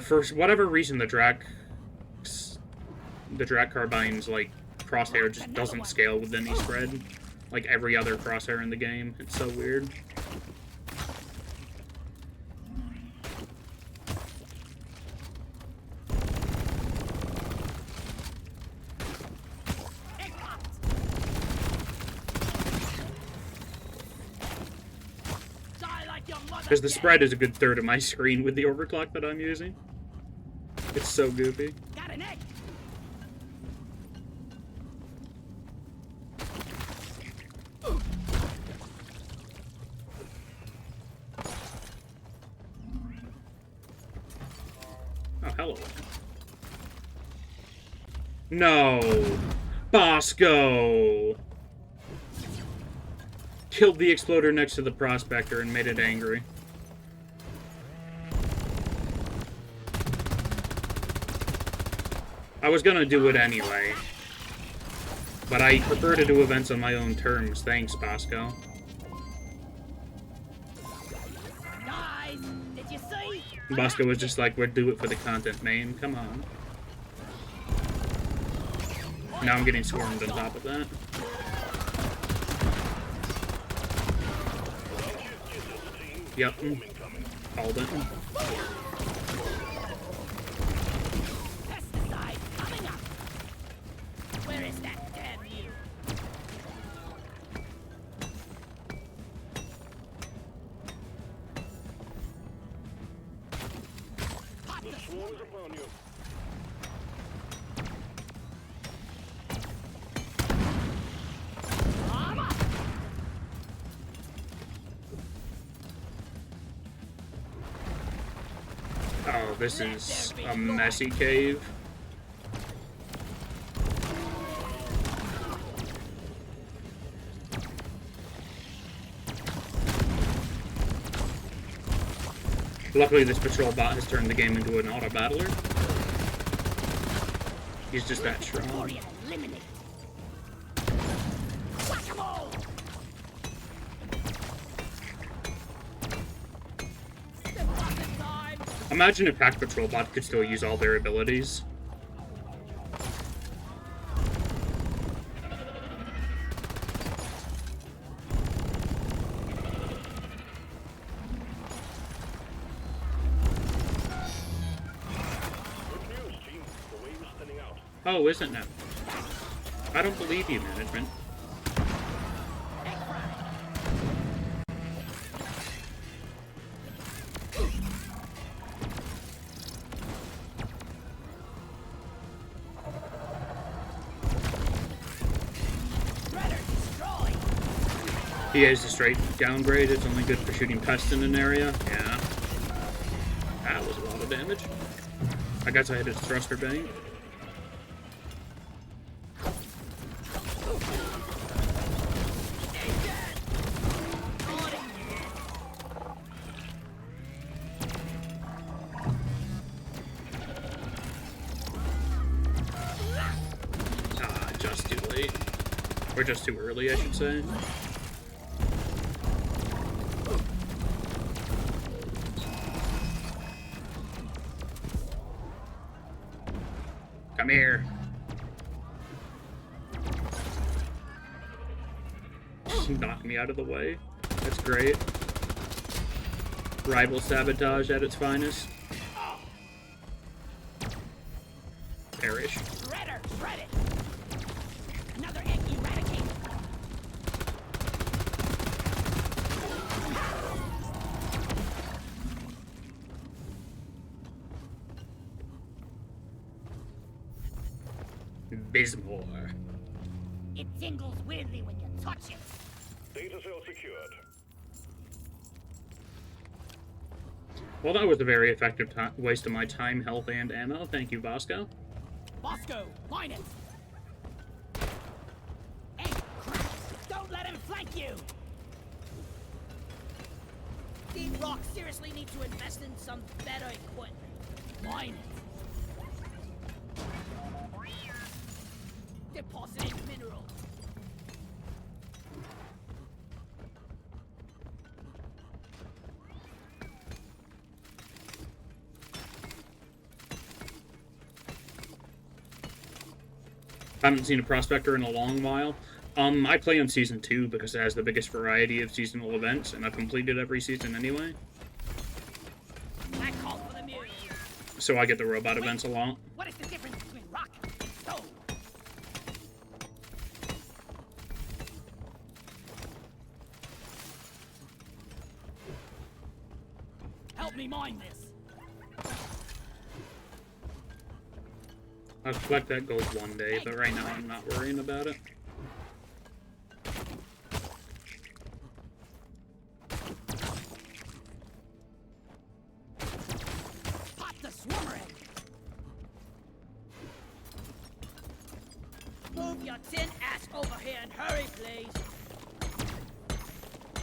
For whatever reason, the drag carbine's, like, crosshair just doesn't scale with any spread. Like every other crosshair in the game. It's so weird. Because the spread is a good third of my screen with the overclock that I'm using. It's so goofy. Got an egg. Oh, hello. No! Bosco! Killed the exploder next to the prospector and made it angry. I was gonna do it anyway. But I prefer to do events on my own terms. Thanks, Bosco. Guys, did you see? Bosco was just like, we'll do it for the content, man. Come on. Now I'm getting swarmed on top of that. Yep. Called it. Pesticide coming up. Where is that damn mule? Hot The swarm is upon you. Oh, this is a messy cave. Luckily, this patrol bot has turned the game into an auto-battler. He's just that strong. Warrior eliminate. Whack-a-mole. Step up in time. Imagine if Pack Patrol bot could still use all their abilities. Good news, team. The wave is thinning out. Oh, isn't it? I don't believe you, management. He is a straight downgrade. It's only good for shooting pests in an area. Yeah. That was a lot of damage. I guess I hit his thruster bank. Ah, just too late. Or just too early, I should say. Come here. Knock me out of the way. That's great. Rival sabotage at its finest. Perish. Shredder, shred it. Another egg eradicated. Bismore. It tingles weirdly when you touch it. Data cell secured. Well, that was a very effective waste of my time, health, and ammo. Thank you, Bosco. Bosco, line it. Hey, crap! Don't let him flank you. Team Rock seriously need to invest in some better equipment. Line it. Depositing mineral. Haven't seen a prospector in a long while. I play on season 2 because it has the biggest variety of seasonal events, and I've completed every season anyway. I call for the mule. So I get the robot events a lot. What is the difference between rock and stone? Help me mine this. I'll collect that gold one day, but right now I'm not worrying about it. Pop the swimmer in. Move your tin ass over here and hurry, please.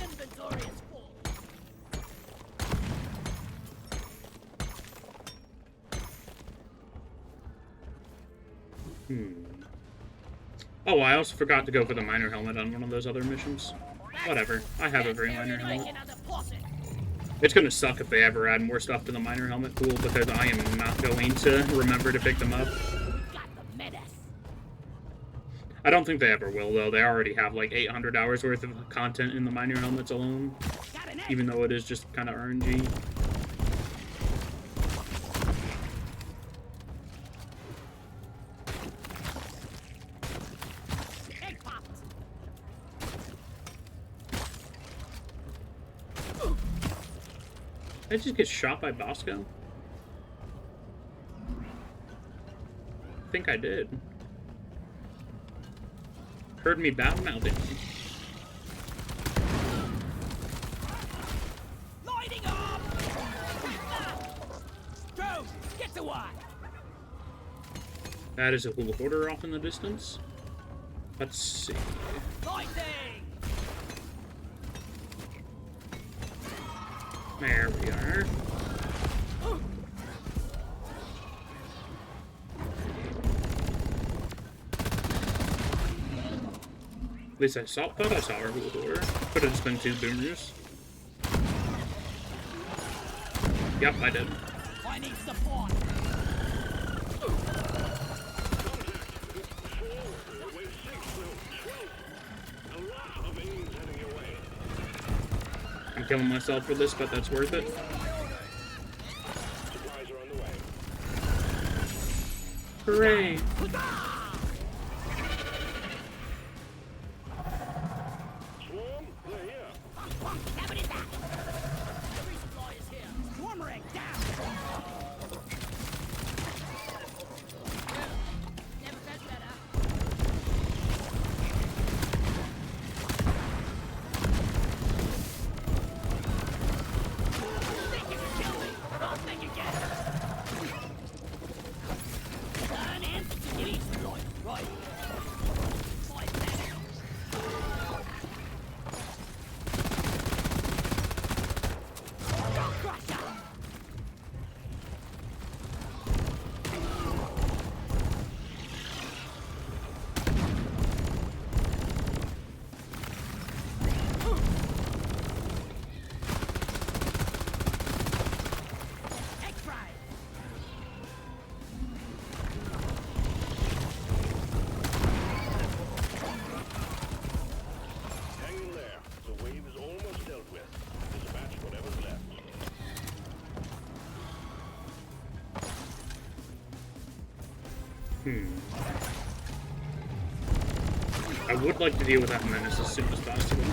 Inventory is full. Oh, I also forgot to go for the miner helmet on one of those other missions. Whatever. I have a very miner helmet. It's gonna suck if they ever add more stuff to the miner helmet pool, because I am not going to remember to pick them up. I don't think they ever will, though. They already have like 800 hours worth of content in the miner helmets alone, even though it is just kind of RNG. Did I just get shot by Bosco? I think I did. Heard me bad-mouthing. Lighting up! Go! Get to one! That is a hula hoarder off in the distance. Let's see. Lighting! There we are. At least I thought I saw our hula hoarder. Could have just been two boomers. Yep, I did. I need support! I'm killing myself for this, but that's worth it. Supplies are on the way. Hooray! Swarm, they're here. Have it in that! The resupply is here! Swarmering down! Never felt better. Think you can kill me? Don't think you can! Turn in! Please, right. My better. Rock Crusher! Egg fry! Hang in there. The wave is almost dealt with. Dispatch whatever's left. I would like to deal with that menace as soon as possible.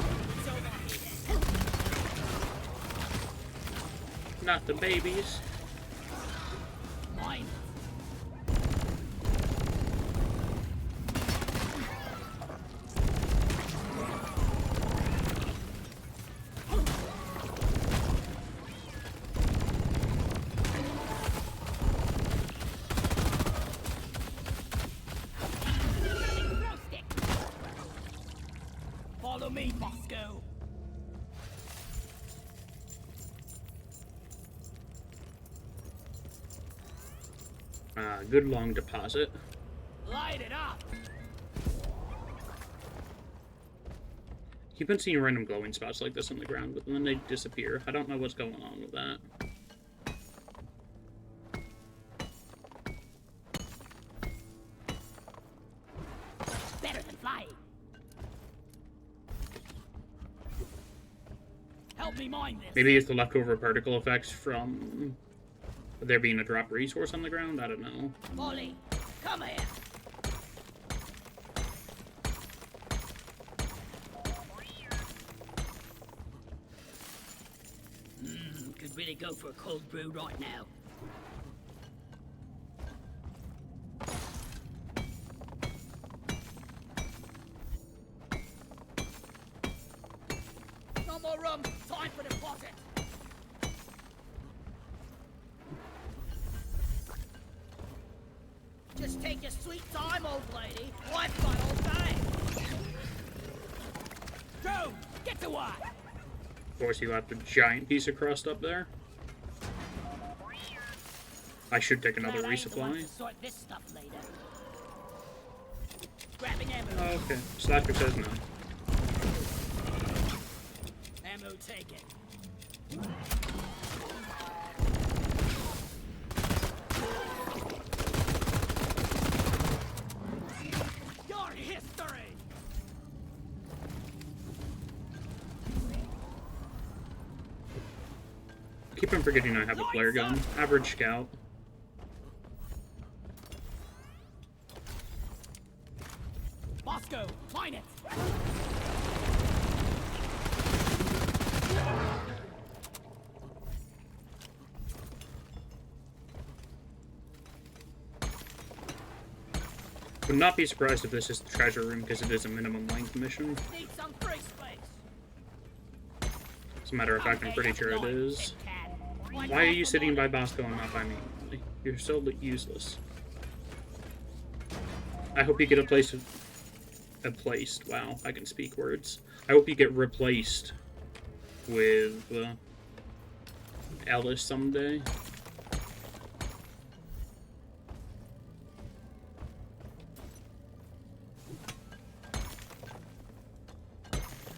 Not the babies. Mine! Follow me, Bosco! Good long deposit. Light it up! You've been seeing random glowing spots like this on the ground, but then they disappear. I don't know what's going on with that. Better than flying! Help me mine this! Maybe it's the leftover particle effects from there being a drop resource on the ground? I don't know. Molly, come here! Could really go for a cold brew right now. No more rum. Time for deposit. Just take your sweet time, old lady. I've got all day. Joe, get to work. Of course, you got the giant piece of crust up there. I should take another resupply. Sort this stuff later. Grabbing ammo. Oh, okay. Slacker says no. Ammo taken. Your history. Keep on forgetting I have a flare gun. Average scout. Bosco, mine it. Would not be surprised if this is the treasure room because it is a minimum length mission. Need some free space. As a matter of fact, I'm pretty sure it is. Why are you sitting by Bosco and not by me? You're so useless. I hope you get replaced. Wow, I can speak words. I hope you get replaced with Ellis someday.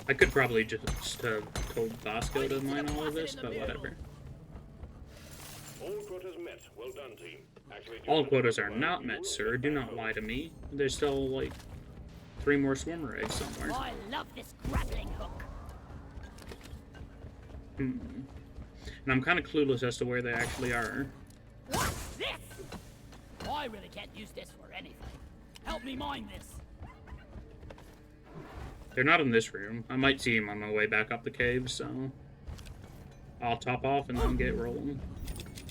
I could probably just have told Bosco to mine all of this, but whatever. All quotas met. Well done, team. Activate All quotas are not met, sir. Do not lie to me. There's still, like, 3 more swimmer eggs somewhere. I love this grappling hook. And I'm kind of clueless as to where they actually are. What's this? I really can't use this for anything. Help me mine this. They're not in this room. I might see them on my way back up the cave, so I'll top off and then get rolling.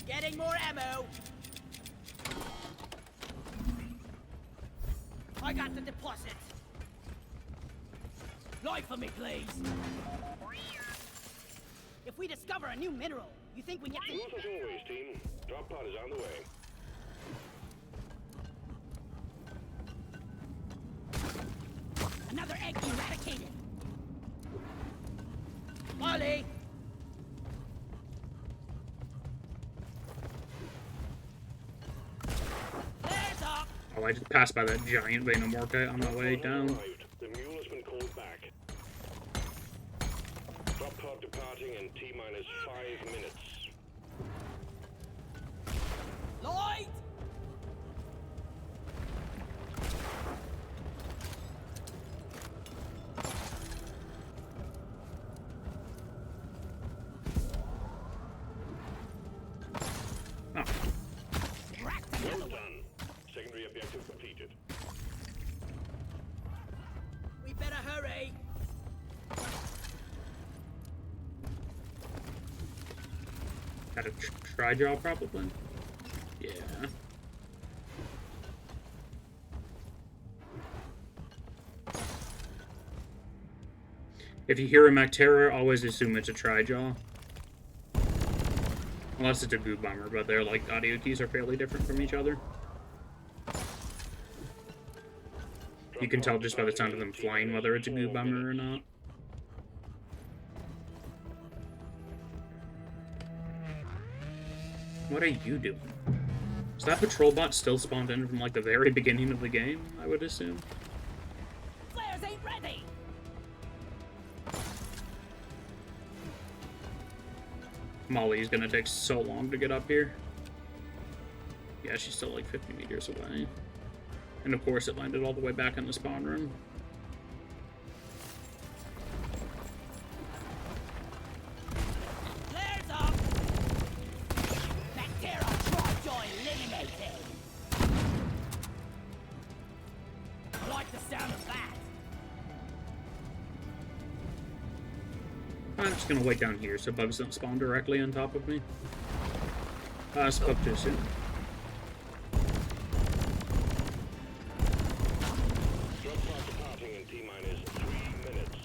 Getting more ammo. I got the deposit. Light for me, please. If we discover a new mineral, you think we get to... Yours as always, team. Drop pod is on the way. Another egg eradicated. Molly! There's up! Oh, I just passed by that giant Venomorca on my way down. The mule has been called back. Drop pod departing in T-minus 5 minutes. Light! Oh, Well done. Secondary objective completed. We better hurry. got a tri-jaw probably. Yeah. If you hear a Mactera, always assume it's a tri-jaw. Unless it's a goo bomber, but their like audio keys are fairly different from each other. You can tell just by the sound of them flying whether it's a goo bomber or not. What are you doing? Is that patrol bot still spawned in from like the very beginning of the game, I would assume? Flares ain't ready. Molly's gonna take so long to get up here. Yeah, she's still like 50 meters away. And of course it landed all the way back in the spawn room. Flares up. Bacteria tri-jaw eliminated. I like the sound of that. I'm just gonna wait down here so bugs don't spawn directly on top of me. I spoke too soon. Drop pod departing in T-minus 3 minutes.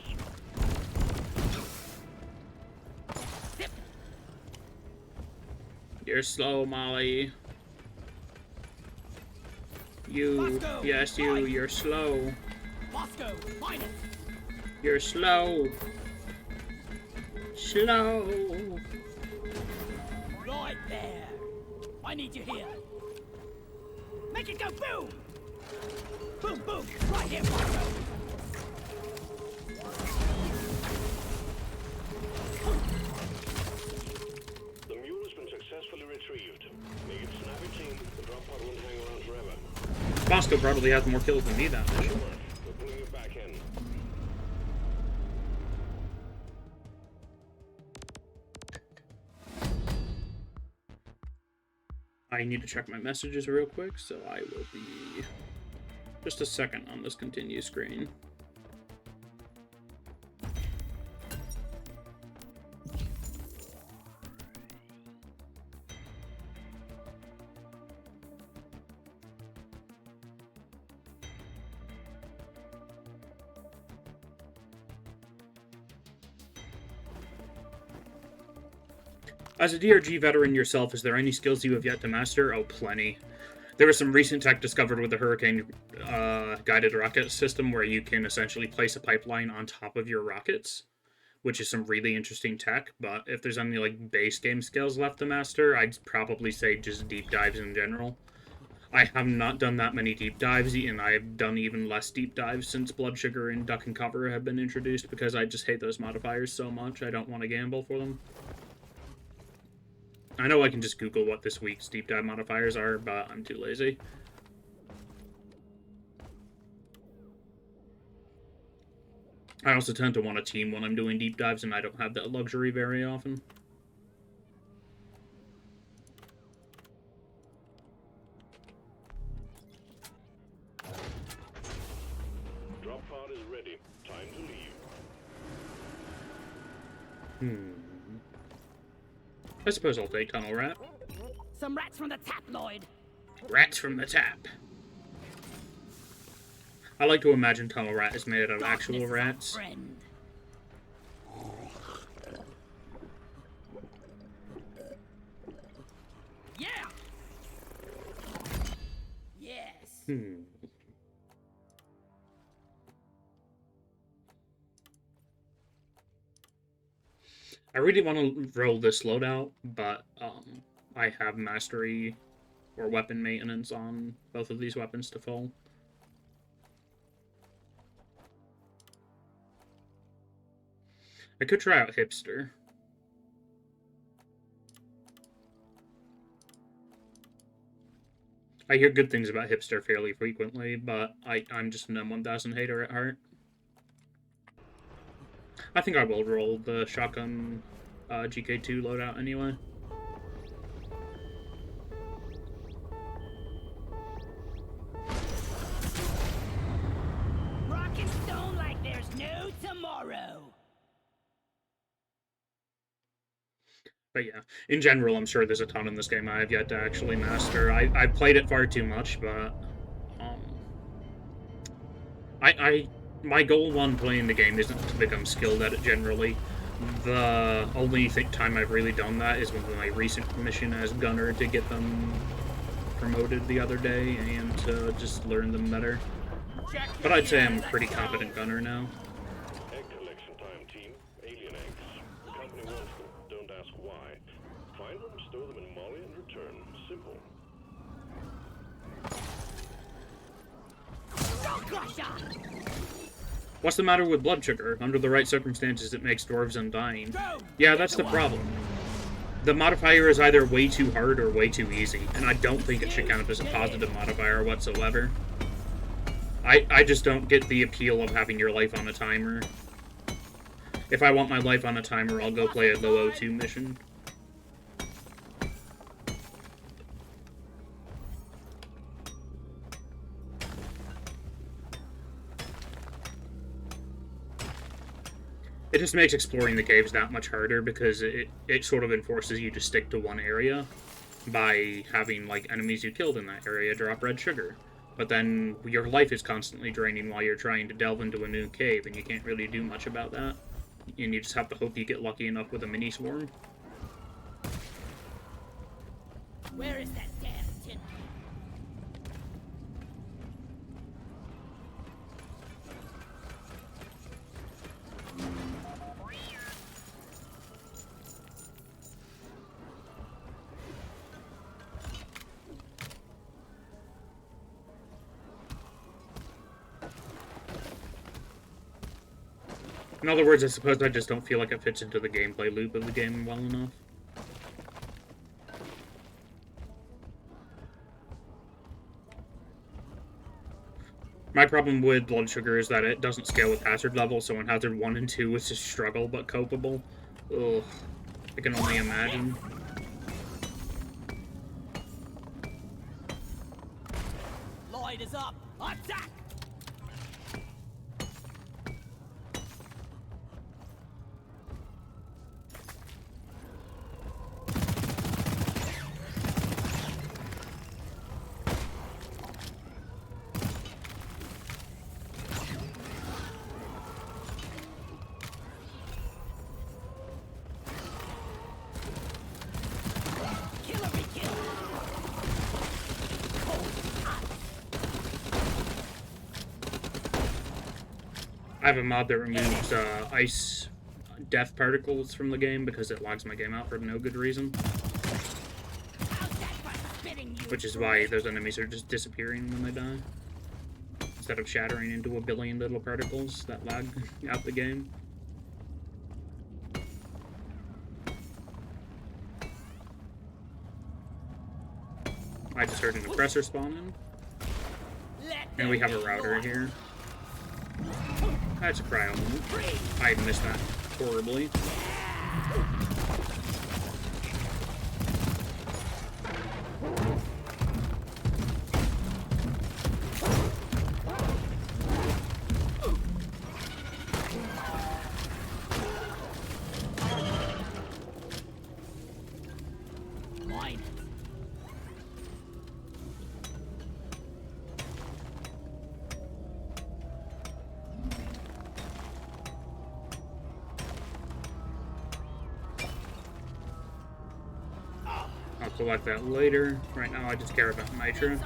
You're slow, Molly. You, yes, you're slow. Bosco, find it. You're slow. Slow. Right there. I need you here. Make it go boom! Boom, boom! Right here, Bosco! The mule has been successfully retrieved. Make it snappy, team. The drop pod won't hang around forever. Bosco probably has more kills than me that mission. We're pulling you back in. I need to check my messages real quick, so I will be just a second on this continue screen. As a DRG veteran yourself, is there any skills you have yet to master? Oh, plenty. There was some recent tech discovered with the Hurricane guided rocket system where you can essentially place a pipeline on top of your rockets, which is some really interesting tech. But if there's any like base game skills left to master, I'd probably say just deep dives in general. I have not done that many deep dives, and I've done even less deep dives since Blood Sugar and Duck and Cover have been introduced because I just hate those modifiers so much. I don't want to gamble for them. I know I can just Google what this week's deep dive modifiers are, but I'm too lazy. I also tend to want a team when I'm doing deep dives, and I don't have that luxury very often. Drop pod is ready. Time to leave. I suppose I'll take Tunnel Rat. Some rats from the tap, Lloyd. Rats from the tap. I like to imagine Tunnel Rat is made out of actual Darkness is our rats. friend. Yeah. Yes. I really want to roll this loadout, but I have mastery or weapon maintenance on both of these weapons to full. I could try out Hipster. I hear good things about Hipster fairly frequently, but I'm just an M1000 hater at heart. I think I will roll the shotgun GK2 loadout anyway. Rock and stone like there's no tomorrow. But yeah, in general, I'm sure there's a ton in this game I have yet to actually master. I've played it far too much, but my goal when playing the game isn't to become skilled at it generally. The only time I've really done that is with my recent mission as Gunner to get them promoted the other day and to just learn them better. But I'd say I'm a pretty competent Gunner now. Egg collection time, team. Alien eggs. The company wants them. Don't ask why. Find them, store them in Molly, and return. Simple. What's the matter with Blood Sugar? Under the right circumstances, it makes dwarves undying. Yeah, that's the problem. The modifier is either way too hard or way too easy, and I don't think it should count as a positive modifier whatsoever. I just don't get the appeal of having your life on a timer. If I want my life on a timer, I'll go play a low O2 mission. It just makes exploring the caves that much harder because it sort of enforces you to stick to one area by having, like, enemies you killed in that area drop red sugar. But then your life is constantly draining while you're trying to delve into a new cave, and you can't really do much about that. And you just have to hope you get lucky enough with a mini swarm. Where is that damn tin? In other words, I suppose I just don't feel like it fits into the gameplay loop of the game well enough. My problem with blood sugar is that it doesn't scale with hazard level, so in hazard 1 and 2 it's just struggle but copable. Ugh. I can only imagine. Lloyd is up. Attack! I have a mod that removes ice death particles from the game because it logs my game out for no good reason. Which is why those enemies are just disappearing when they die. Instead of shattering into a billion little particles that lag out the game. I just heard an oppressor spawning. And we have a router here. That's a cryo move. I missed that horribly. I'll collect that later. Right now I just care about nitro.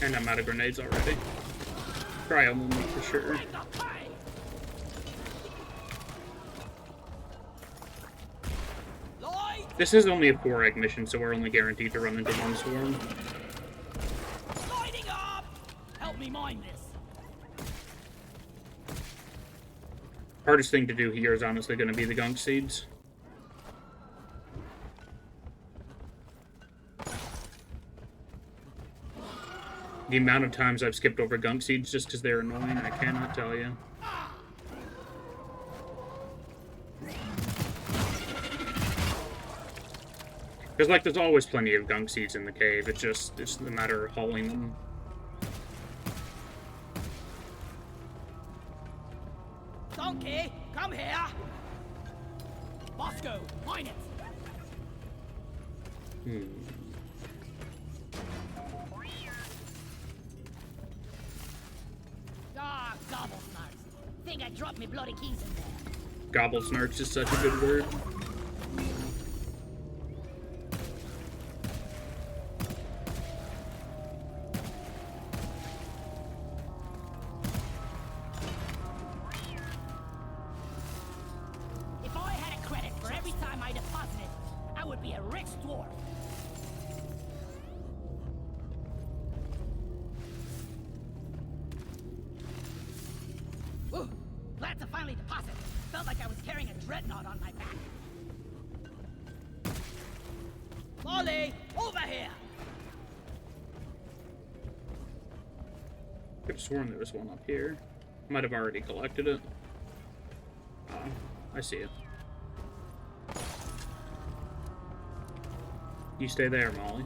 And I'm out of grenades already. Cryo moment for sure. This is only a 4-egg mission, so we're only guaranteed to run into one swarm. Lighting up! Help me mine this. Hardest thing to do here is honestly going to be the gunk seeds. The amount of times I've skipped over gunk seeds just because they're annoying, I cannot tell you. Because, like, there's always plenty of gunk seeds in the cave. It's a matter of hauling them. Donkey, come here! Bosco, mine it! Ah, gobble snarks. Think I dropped me bloody keys in there. Gobble snarks is such a good word. If I had a credit for every time I deposited, I would be a rich dwarf. Ooh, glad to finally deposit. Felt like I was carrying a dreadnought on my back. Molly, over here! Could have sworn there was one up here. Might have already collected it. I see you. You stay there, Molly.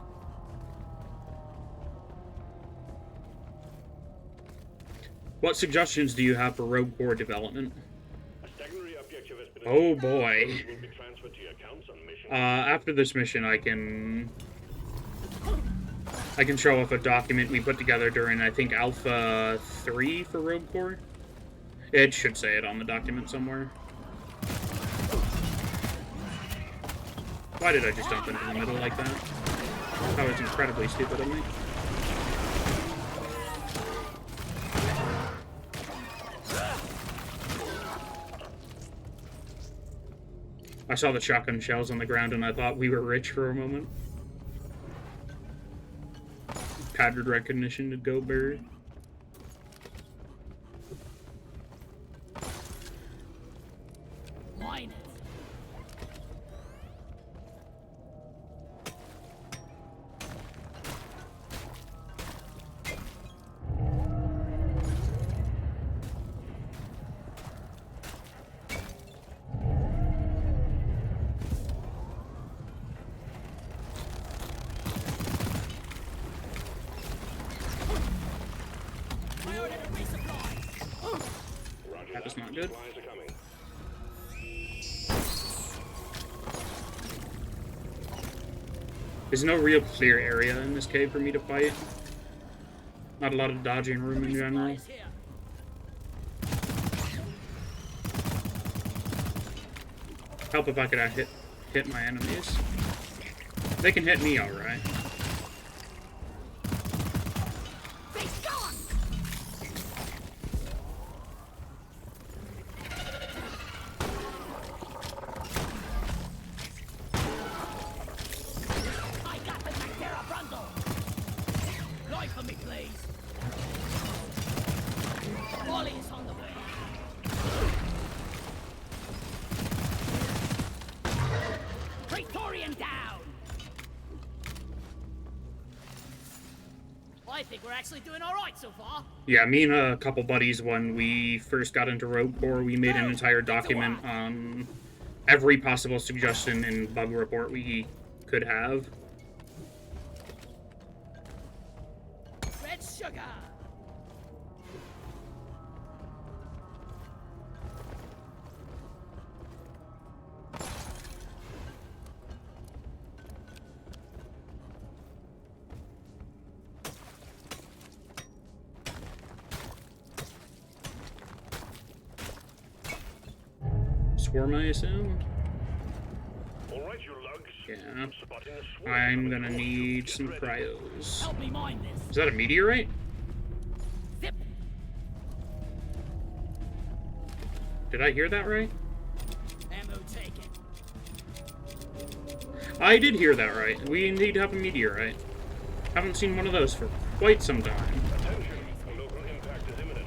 What suggestions do you have for Rogue Core development? A secondary objective has been Oh boy. will be transferred to your accounts on mission. After this mission, I can show off a document we put together during, I think, Alpha 3 for Rogue Core. It should say it on the document somewhere. Why did I just jump into the middle like that? That was incredibly stupid of me. I saw the shotgun shells on the ground and I thought we were rich for a moment. Pattern recognition to go bird. Mine it. I ordered a resupply. Roger That was not good. Supplies are coming. There's no real clear area in this cave for me to fight. Not a lot of dodging room in general. Resupply is here. Help if I could hit my enemies. They can hit me alright. Be gone! I got the Mactera bundle! Light for me, please! Wally is on the way. Praetorian down! I think we're actually doing alright so far. Yeah, me and a couple buddies, when we first got into Rogue Core, we made an entire document on every possible suggestion and bug report we could have. Red sugar! Swarm, I assume? All right, you lugs. Yeah. Spotting a swarm I'm coming gonna towards you. need Get some ready. cryos. Help me mine this. Is that a meteorite? Zip! Did I hear that right? Ammo taken. I did hear that right. We indeed have a meteorite. Haven't seen one of those for quite some time. Attention, a local impact is imminent.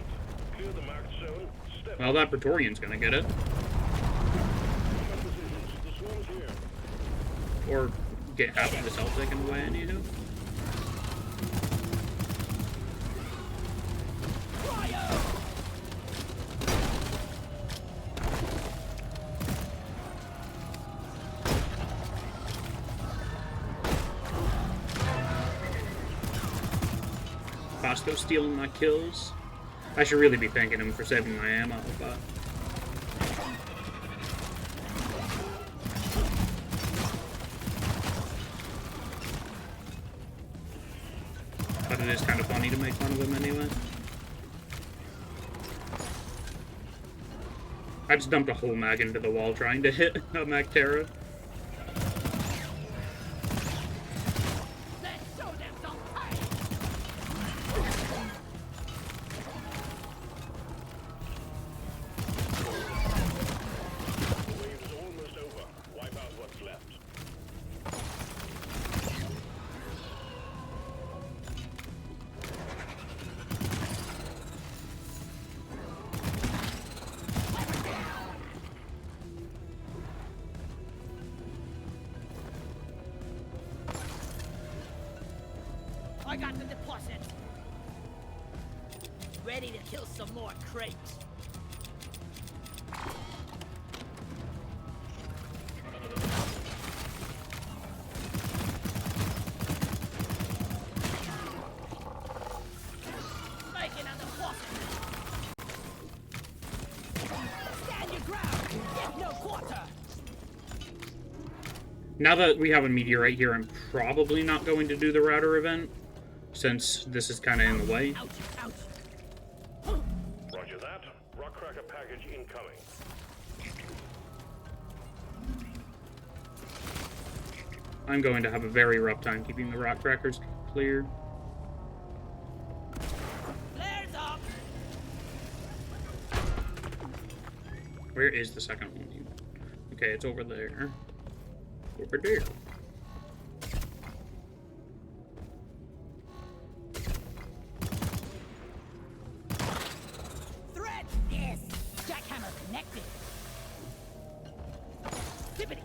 Clear the marked zone. Step Well, that Praetorian's gonna get it. combat decisions. The swarm's here. Or get half of his health taken away, anywho. Cryo! Bosco stealing my kills. I should really be thanking him for saving my ammo, but... But it is kind of funny to make fun of him anyway. I just dumped a whole mag into the wall trying to hit a Mactera. Let's show them some pain! The wave is almost over. Wipe out what's left. I got the deposit. Ready to kill some more crates. Now that we have a meteorite here, I'm probably not going to do the router event, since this is kind of in the way. Ouch, ouch. Roger that. Rock cracker package incoming. I'm going to have a very rough time keeping the rock crackers cleared. Flares up. Where is the second one? Okay, it's over there. Over there. Threat. Yes. Jackhammer connected. Tippity.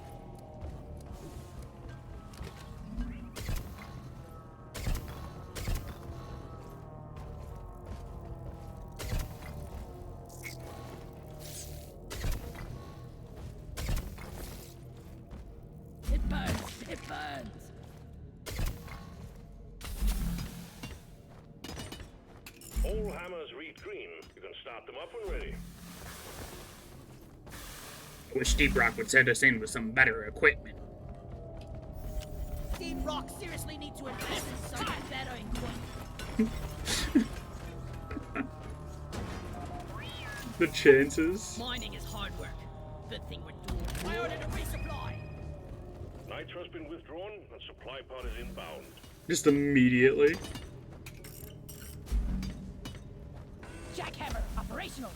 It burns. It burns. All hammers read green. You can start them up when ready. I wish Deep Rock would send us in with some better equipment. Deep Rock seriously need to invest in some better equipment. The chances. Mining is hard work. Good thing we're doing. I ordered a resupply. Nitro's been withdrawn and supply pod is inbound. Just immediately. Jackhammer operational.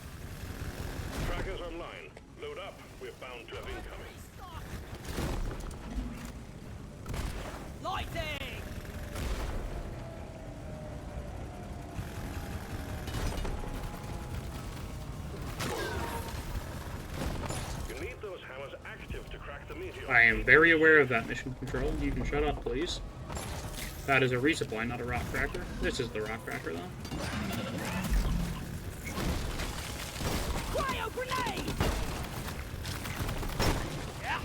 Trackers online. Load up. We're bound to have incoming. Lighting. You need those hammers active to crack the meteor. I am very aware of that, Mission Control. You can shut up, please. That is a resupply, not a rock cracker. This is the rock cracker, though. Cryo grenade. Yeah.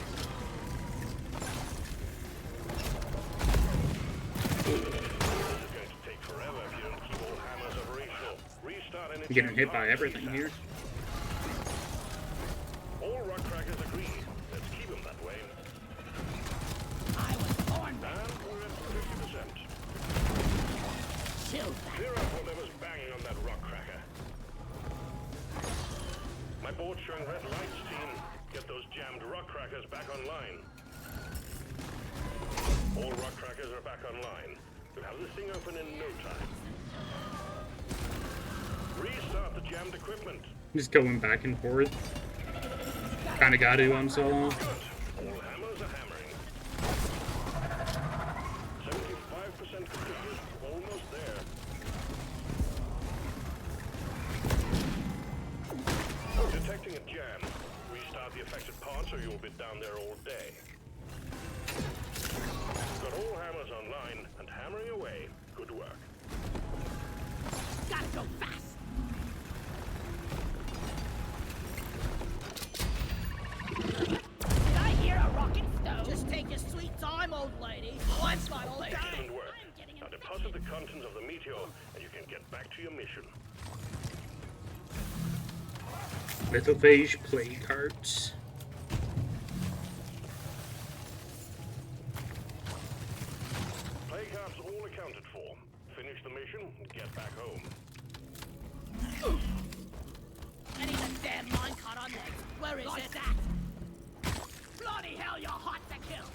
It's going to take forever if you don't keep all hammers operational. Restart energy. I'm getting hit by everything here. All rock crackers agree. Let's keep them that way. I was born And ready. we're at 50%. Chill that. Clear up whatever's banging on that rock cracker. My board showing red lights, team. Get those jammed rock crackers back online. All rock crackers are back online. We'll have this thing open in no time. Restart the jammed equipment. Just going back and forth. Kinda gotta on solo. Good. All hammers are hammering. 75% completed. Almost there. Detecting a jam. Restart the affected parts or you'll be down there all day. Got all hammers online and hammering away. Good work. Gotta go fast. Did I hear a rocking stone? Just take your sweet time, old lady. Once my old day. Excellent work. Now deposit the contents of the meteor and you can get back to your mission. Lithophage plague hearts. Plague hearts all accounted for. Finish the mission and get back home. I need a damn mine cut on that. Where is it? That. Bloody hell, you're hot to kill.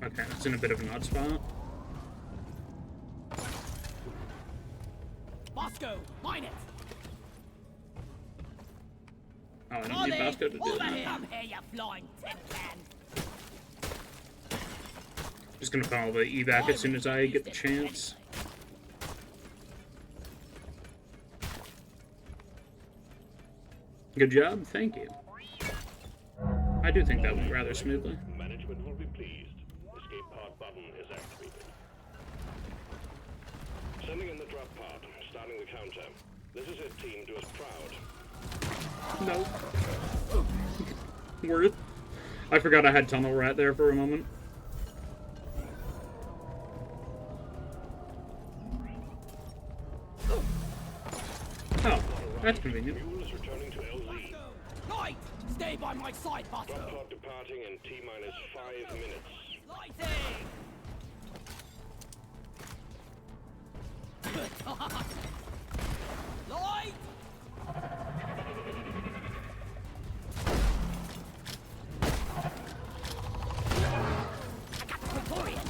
Okay, that's in a bit of an odd spot. Bosco, mine it. Oh, I don't need Bosco to do Over that. here. Come here, you flying tin can. Just gonna follow the evac as soon as I get the chance. Good job, thank you. I do think that went rather smoothly. Management will be pleased. Escape pod button is activated. Sending in the drop pod. Starting the counter. This is it, team. Do us proud. No. Worth. I forgot I had Tunnel Rat there for a moment. That's convenient. Mules returning to LZ. Light! Stay by my side, Buster! Drop pod departing in T-minus 5 minutes. Lighting! Light! Praetorian!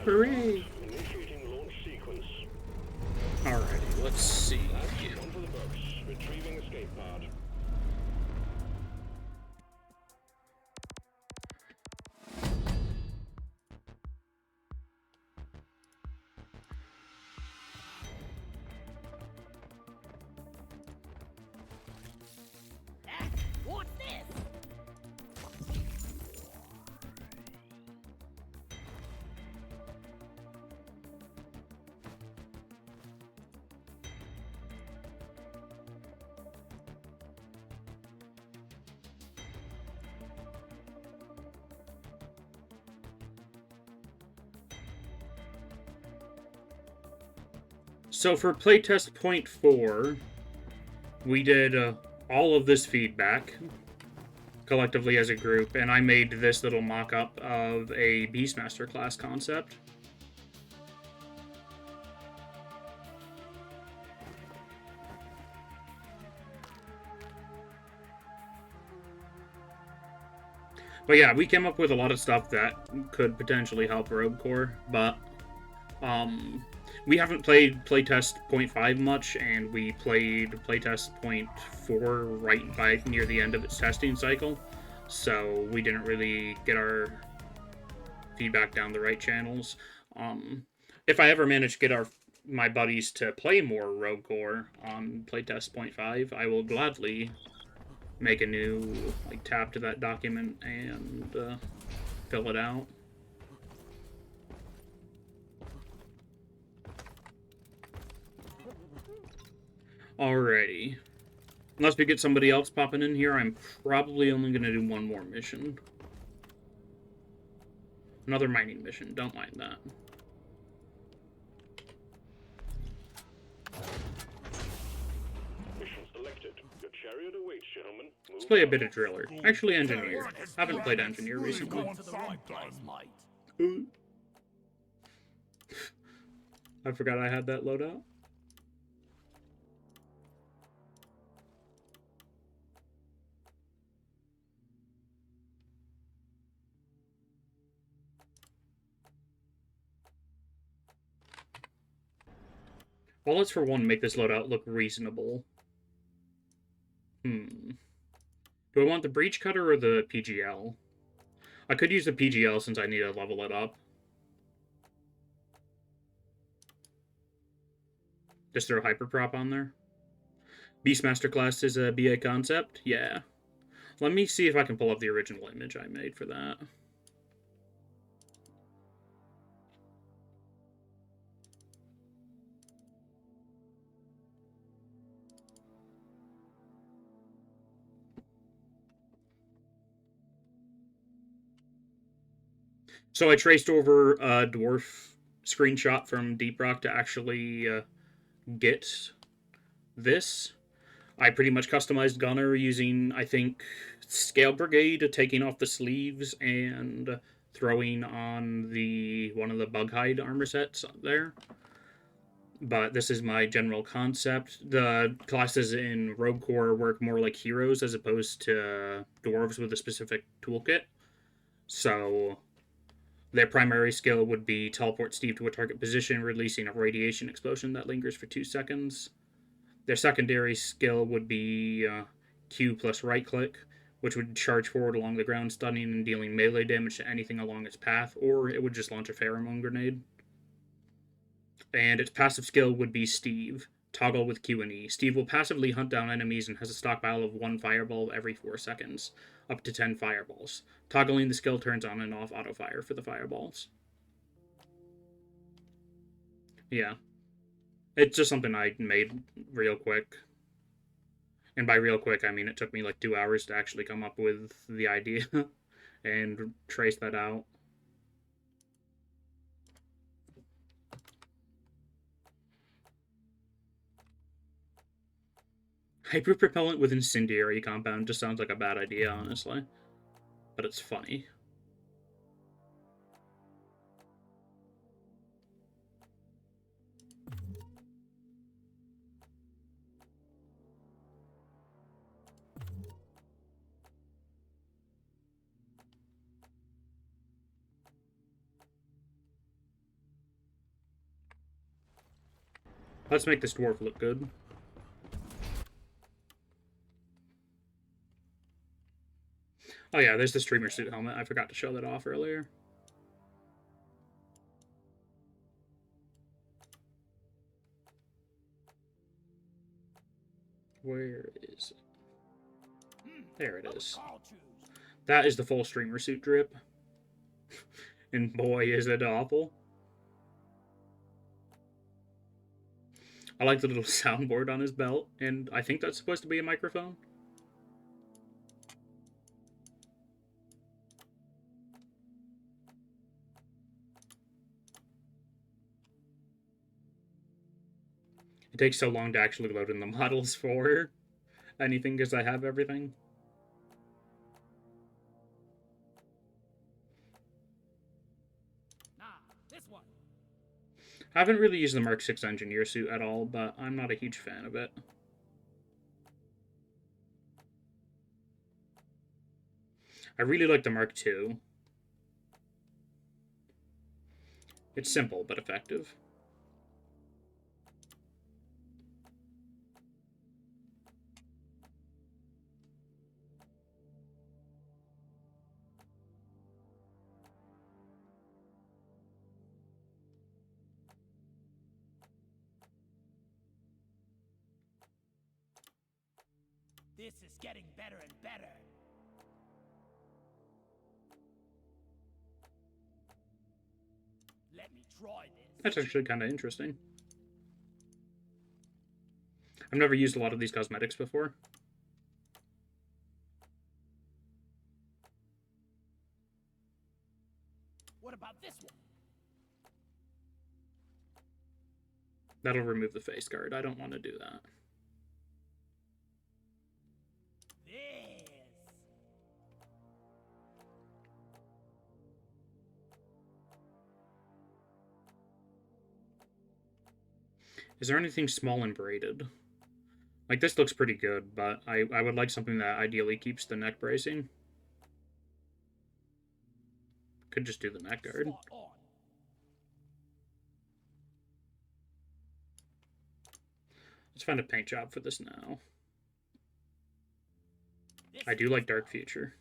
Hooray! Initiating launch sequence. Alrighty, let's see. On for the books. Retrieving escape pod. What's this? So for playtest point 4, we did all of this feedback collectively as a group, and I made this little mock-up of a Beastmaster class concept. But yeah, we came up with a lot of stuff that could potentially help Rogue Corps, but we haven't played playtest point 5 much, and we played playtest point 4 right by near the end of its testing cycle, so we didn't really get our feedback down the right channels. If I ever manage to get my buddies to play more Rogue Corps on playtest point 5, I will gladly make a new tab to that document and fill it out. Alrighty. Unless we get somebody else popping in here, I'm probably only going to do one more mission. Another mining mission. Don't mind that. Mission selected. Your chariot awaits, gentlemen. Let's play a bit of Driller. Actually, Engineer. Haven't played Engineer recently. To the right place, mate. I forgot I had that loadout. Well, let's for one make this loadout look reasonable. Do I want the Breach Cutter or the PGL? I could use the PGL since I need to level it up. Just throw Hyperprop on there. Beastmaster class is a BA concept? Yeah. Let me see if I can pull up the original image I made for that. So I traced over a dwarf screenshot from Deep Rock to actually get this. I pretty much customized Gunner using, I think, Scale Brigade, taking off the sleeves and throwing on one of the Bug Hide armor sets there. But this is my general concept. The classes in Rogue Corps work more like heroes as opposed to dwarves with a specific toolkit. So their primary skill would be teleport Steve to a target position, releasing a radiation explosion that lingers for 2 seconds. Their secondary skill would be Q plus right click, which would charge forward along the ground, stunning and dealing melee damage to anything along its path, or it would just launch a pheromone grenade. And its passive skill would be Steve, toggle with Q and E. Steve will passively hunt down enemies and has a stockpile of 1 fireball every 4 seconds, up to 10 fireballs. Toggling the skill turns on and off auto-fire for the fireballs. Yeah. It's just something I made real quick. And by real quick, I mean it took me like 2 hours to actually come up with the idea and trace that out. Hyperpropellant with incendiary compound just sounds like a bad idea, honestly. But it's funny. Let's make this dwarf look good. Oh yeah, there's the streamer suit helmet. I forgot to show that off earlier. Where is it? There it is. That is the full streamer suit drip. And boy, is it awful. I like the little soundboard on his belt, and I think that's supposed to be a microphone. It takes so long to actually load in the models for anything because I have everything. This one. I haven't really used the Mark 6 engineer suit at all, but I'm not a huge fan of it. I really like the Mark II. It's simple but effective. This is getting better and better. Let me try this. That's actually kind of interesting. I've never used a lot of these cosmetics before. What about this one? That'll remove the face guard. I don't want to do that. This. Is there anything small and braided? Like, this looks pretty good, but I would like something that ideally keeps the neck bracing. Could just do the neck guard. Spot on. Let's find a paint job for this now. This I do like Dark Future.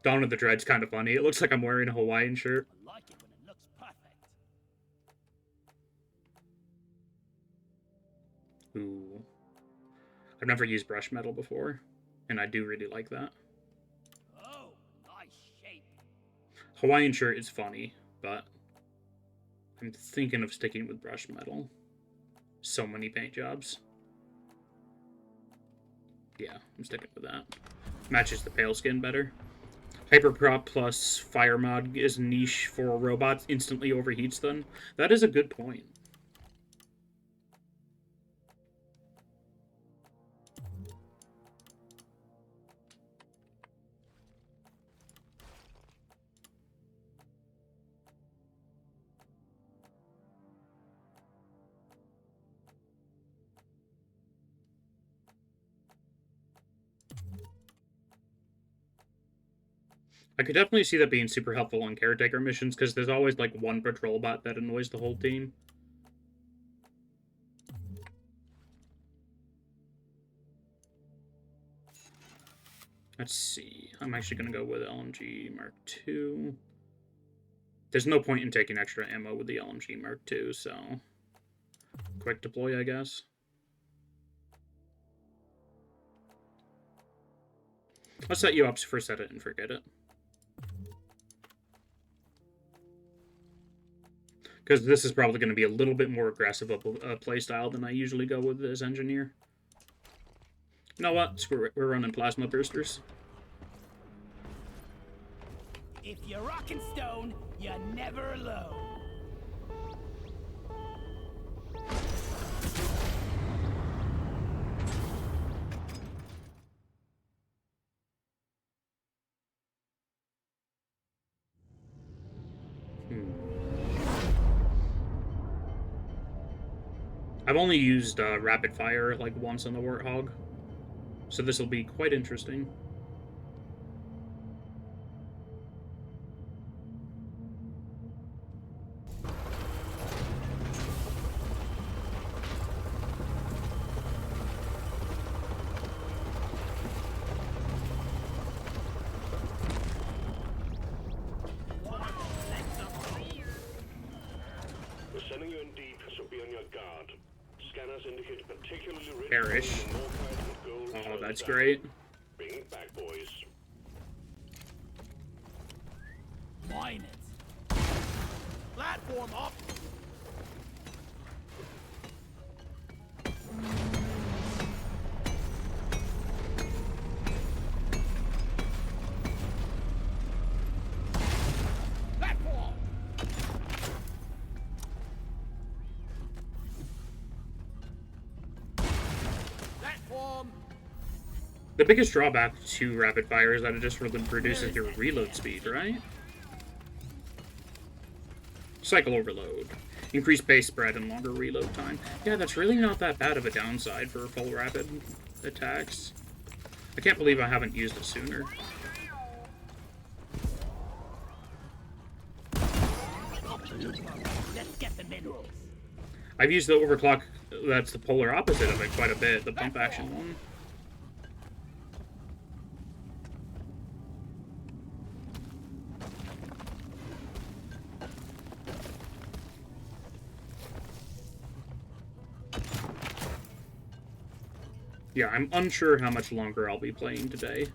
Dawn of the Dread's kind of funny. It looks like I'm wearing a Hawaiian shirt. I like it when it looks perfect. Ooh. I've never used brush metal before, and I do really like that. Oh, nice shape. Hawaiian shirt is funny, but I'm thinking of sticking with brush metal. So many paint jobs. Yeah, I'm sticking with that. Matches the pale skin better. Hyperprop plus fire mod is niche for robots, instantly overheats them. That is a good point. I could definitely see that being super helpful on caretaker missions, because there's always like one patrol bot that annoys the whole team. Let's see. I'm actually going to go with LMG Mark II. There's no point in taking extra ammo with the LMG Mark II, so quick deploy, I guess. I'll set you up for set it and forget it. Because this is probably going to be a little bit more aggressive of a playstyle than I usually go with as engineer. You know what? Screw it. We're running plasma boosters. If you're rockin' stone, you're never alone. I've only used rapid fire like once on the Warthog, so this will be quite interesting. We're sending you in deep, so be on your guard. Scanners indicate particularly rich Perish. veins in morkite and gold Oh, further that's down. great. Bring it back, boys. Mine it. Platform up. Platform. Platform. The biggest drawback to rapid fire is that it just reduces your reload speed, right? Cycle overload. Increased base spread and longer reload time. Yeah, that's really not that bad of a downside for full rapid attacks. I can't believe I haven't used it sooner. Let's get the minerals. I've used the overclock that's the polar opposite of it quite a bit, the pump action one. Yeah, I'm unsure how much longer I'll be playing today,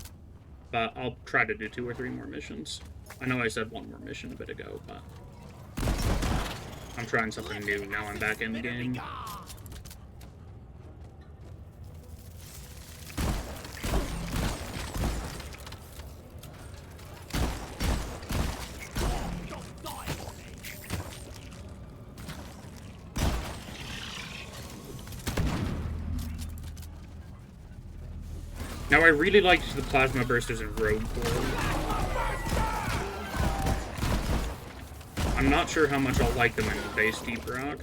but I'll try to do 2 or 3 more missions. I know I said 1 more mission a bit ago, but I'm trying something new now I'm back in the game. Now, I really liked the plasma bursters in Rogue Core. I'm not sure how much I'll like them in the base Deep Rock.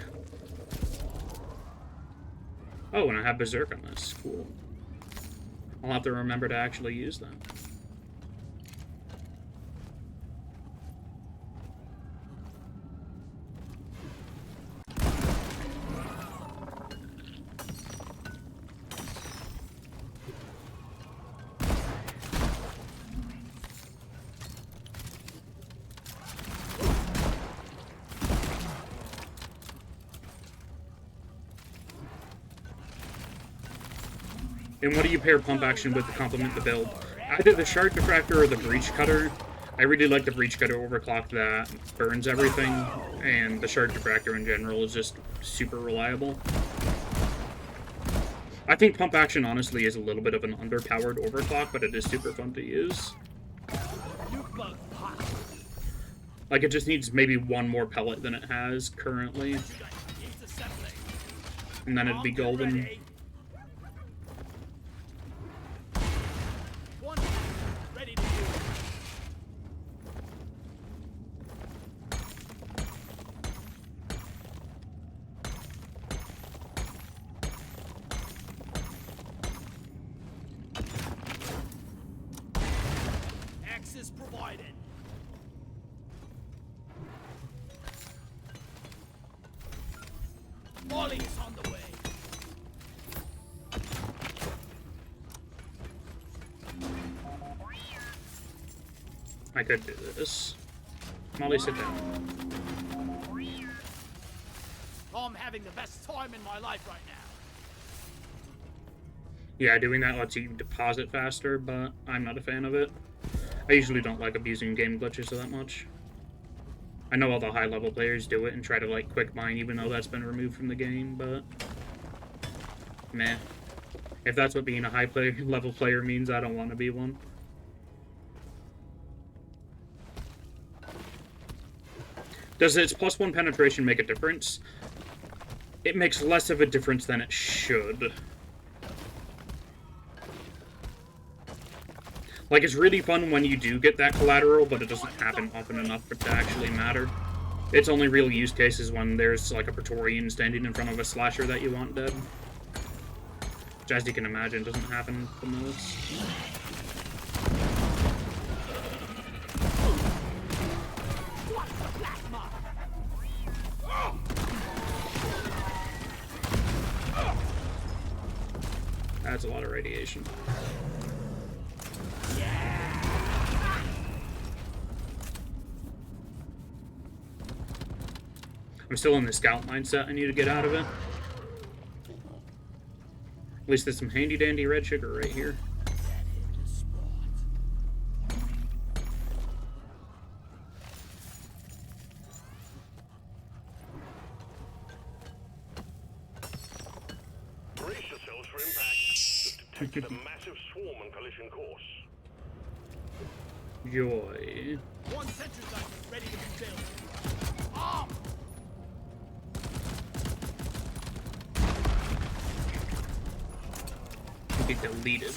Oh, and I have Berserk on this. Cool. I'll have to remember to actually use that. And what do you pair pump action with to complement the build? Either the Shard Diffractor or the Breach Cutter. I really like the Breach Cutter overclock that burns everything, and the Shard Diffractor in general is just super reliable. I think pump action honestly is a little bit of an underpowered overclock, but it is super fun to use. Like, it just needs maybe 1 more pellet than it has currently. And then it'd be golden. Access provided. Molly is on the way. I could do this. Molly, sit down. I'm having the best time in my life right now. Yeah, doing that lets you deposit faster, but I'm not a fan of it. I usually don't like abusing game glitches that much. I know all the high-level players do it and try to, like, quick mine, even though that's been removed from the game, but... meh. If that's what being a high-level player means, I don't want to be one. Does its +1 penetration make a difference? It makes less of a difference than it should. Like, it's really fun when you do get that collateral, but it doesn't happen often enough for it to actually matter. Its only real use case is when there's, like, a Praetorian standing in front of a slasher that you want dead. Which, as you can imagine, doesn't happen the most. That's a lot of radiation. I'm still in the scout mindset. I need to get out of it. At least there's some handy-dandy red sugar right here. Brace yourselves for impact. You've detected a massive swarm on collision course. Joy. One sentry gun is ready to be built. Arm! Be deleted.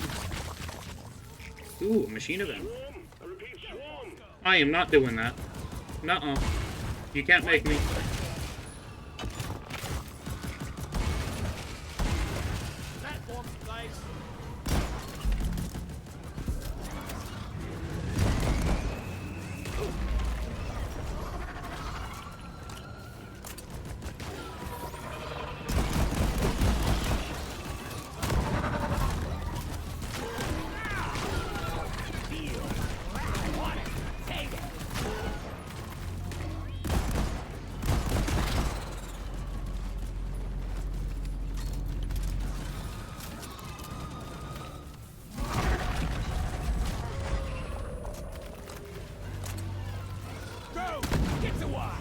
Ooh, machine event. Swarm! I repeat, swarm! I am not doing that. Nuh-uh. You can't make me. Platforms, guys. Go! Get to work!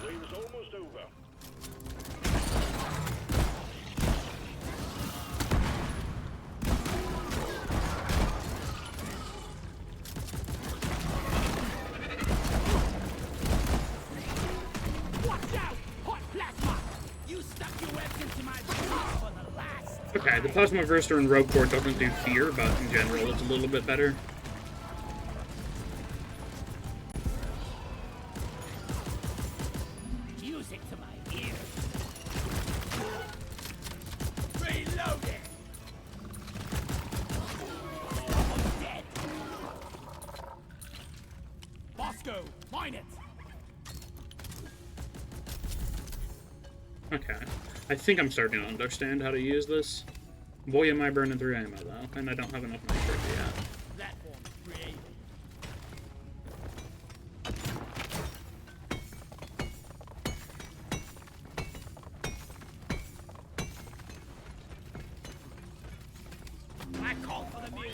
Wave is almost over. Watch out! Hot plasma! You stuck your webs into my boots for the last. Okay, the Plasma Burster in Rogue Core doesn't do fear, but in general it's a little bit better. Music to my ears. Reloading! Almost dead. Bosco, mine it! Okay. I think I'm starting to understand how to use this. Boy, am I burning through ammo, though, and I don't have enough nitro yet. Platform created. I call for the mules.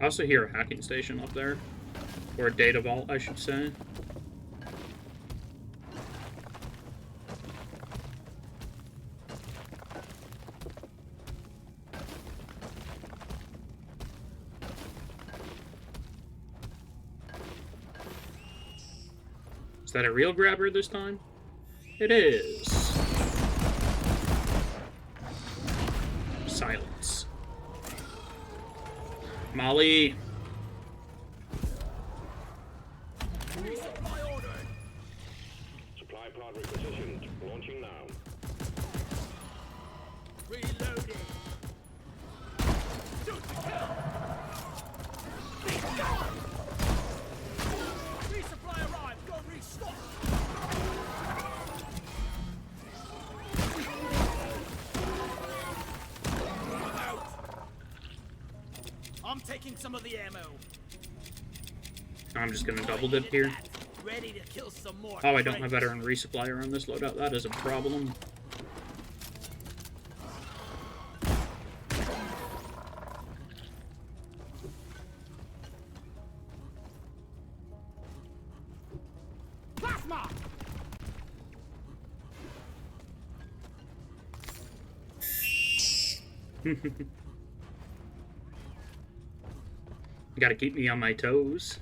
I also hear a hacking station up there. Or a data vault, I should say. Is that a real grabber this time? It is. Silence. Molly. Supply pod requisitioned. Launching now. Reloading. Shoot to kill. Resupply arrived. Go restock. taking some of the ammo. I'm just gonna double dip here. Ready to kill some more. Oh, I don't have veteran resupply on this loadout. That is a problem. Plasma! You gotta keep me on my toes.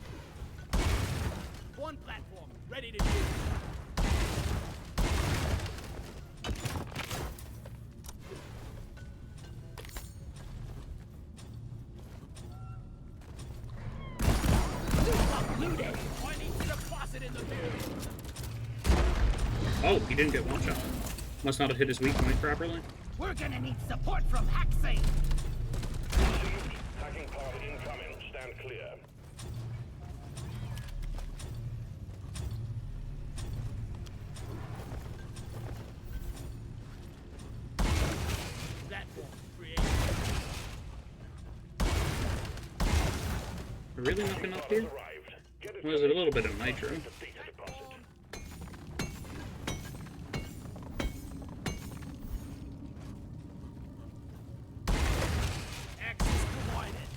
One platform, ready to do. Looted! I need to deposit in the mule. Oh, he didn't get one shot. Must not have hit his weak point properly. We're gonna need support from Haxing. Received. Hacking pod incoming. Stand clear. Platform created. Really nothing up here? Arrived. Get it Was it a little bit of nitro? to data deposit. Access provided.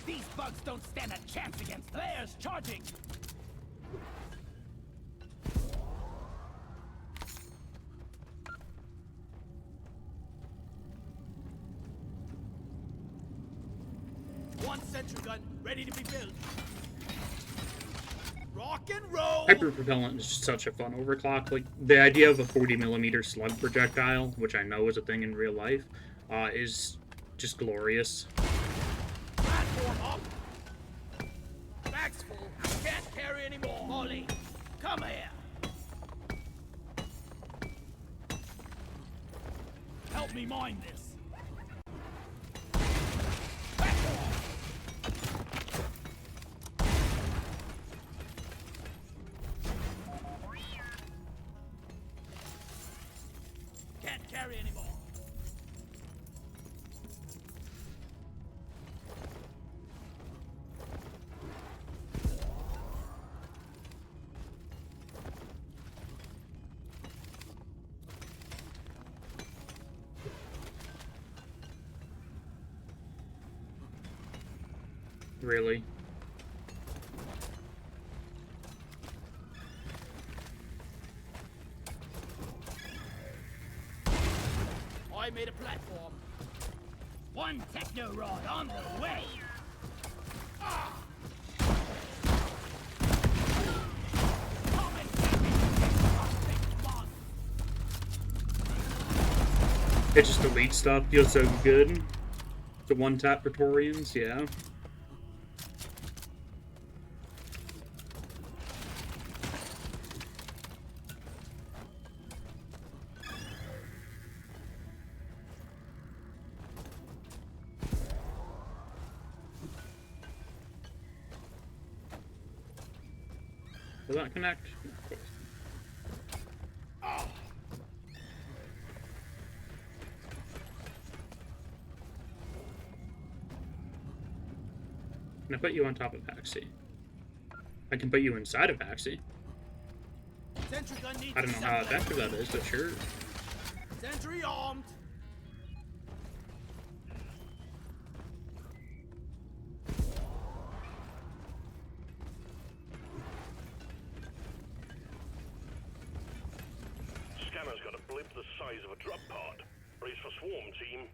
These bugs don't stand a chance against players charging. One sentry gun ready to be built. Rock and roll. Hyperpropellant is just such a fun overclock. Like, the idea of a 40mm slug projectile, which I know is a thing in real life, is just glorious. Platform up. Bags full. Can't carry anymore. Molly, come here. Help me mine this. Platform. Can't carry anymore. Really. I made a platform. One techno rod on the way. Ah! Come and get me. Boss. It just deletes stuff. Feels so good. The one-tap Praetorians, yeah. Will that connect? Of course. Can I put you on top of Paxi? I can put you inside of Paxi. Sentry gun needs I don't know how effective that is, but sure. Sentry armed. Scanner's got a blip the size of a drop pod. Brace for swarm, team.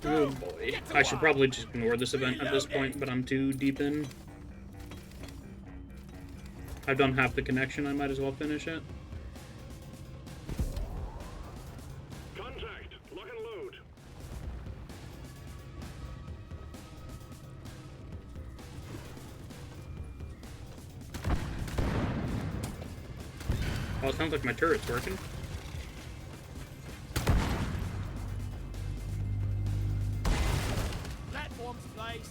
Oh boy. I should probably just ignore this event at this point, but I'm too deep in. I've done half the connection, I might as well finish it. Contact. Lock and load. Oh, it sounds like my turret's working. Platforms placed.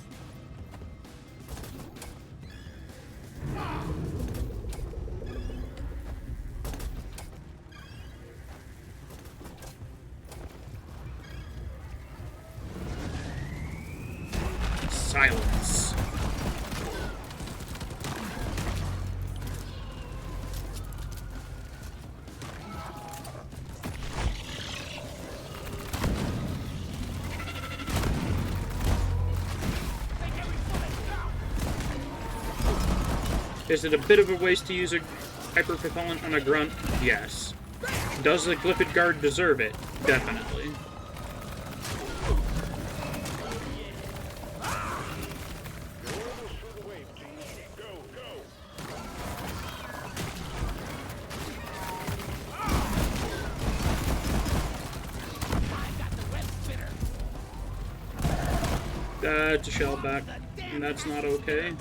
Silence. Is it a bit of a waste to use a hyper-propellant on a grunt? Yes. Does the Glyphid Guard deserve it? Definitely. That's a shell back, and that's not okay.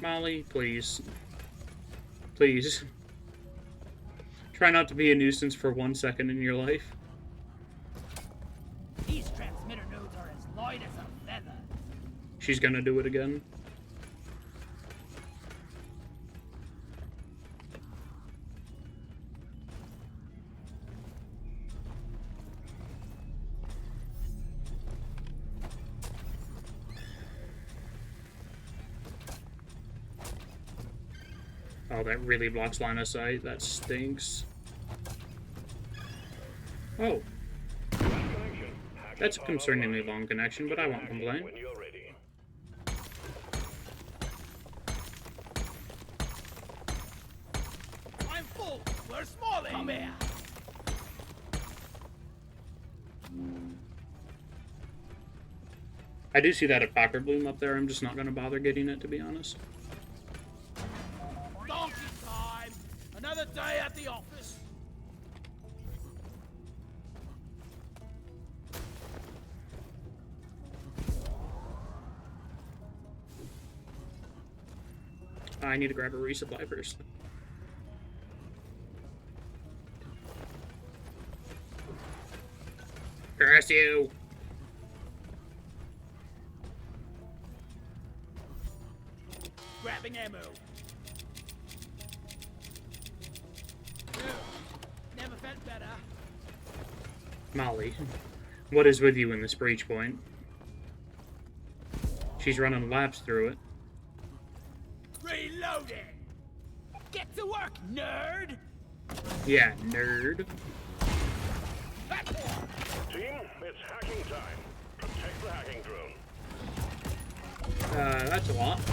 Molly, please. Please. Try not to be a nuisance for 1 second in your life. These transmitter nodes are as light as a feather. She's gonna do it again. Oh, that really blocks line of sight. That stinks. Oh. That's a concerningly long connection, but I won't complain. When you're ready. I'm full. Where's Smalley? Come here. I do see that apocalypse bloom up there. I'm just not going to bother getting it, to be honest. Donkey time. Another day at the office. I need to grab a resupply first. Curse you! Grabbing ammo. Never felt better. Molly, what is with you in this breach point? She's running laps through it. Reloading! Get to work, nerd! Yeah, nerd. Team, it's hacking time. Protect the hacking drone. That's a lot. Pest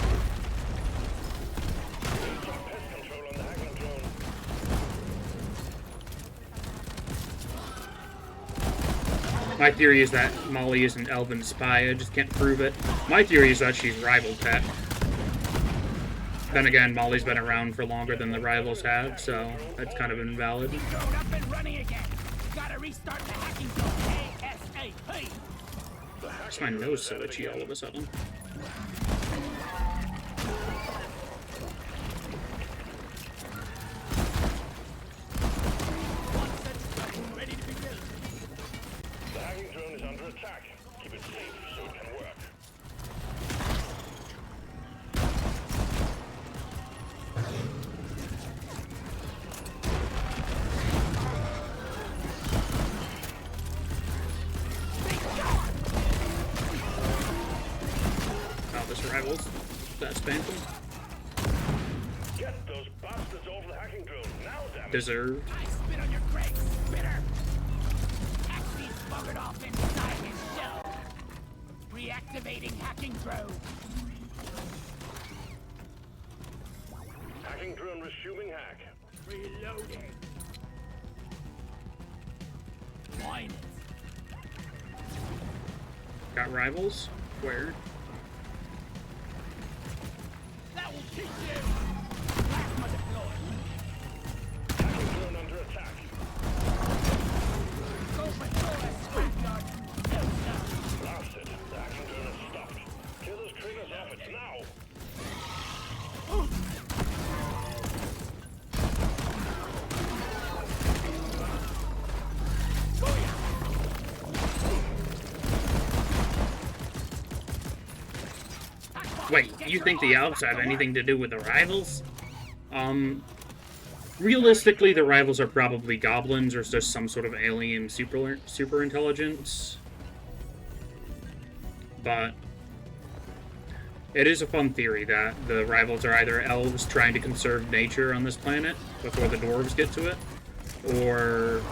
control on the hacking drone. My theory is that Molly is an elven spy. I just can't prove it. My theory is that she's rival tech. Then again, Molly's been around for longer than the rivals have, so that's kind of invalid. Drone up and running again. Gotta restart the hacking zone ASAP. It's my nose so itchy all of a sudden. Ready to be built. The hacking drone is under attack. Keep it safe so it can work. Oh, this rivals. That's painful. Get those bastards off the hacking drone now, damn it. Deserved. I spit on your grave, spitter. Axie's buggered off inside his shell. Reactivating hacking drone. Hacking drone resuming hack. Reloading. Mine it. Got rivals? Where? That will teach you. Plasma deployed. Hacking drone under attack. Go for Taurus, scrapyard. No, no. Blast it. The hacking drone is stopped. Clear those triggers off it now. Wait, you think the elves have anything to do with the rivals? Realistically, the rivals are probably goblins or just some sort of alien super intelligence. But it is a fun theory that the rivals are either elves trying to conserve nature on this planet before the dwarves get to it, or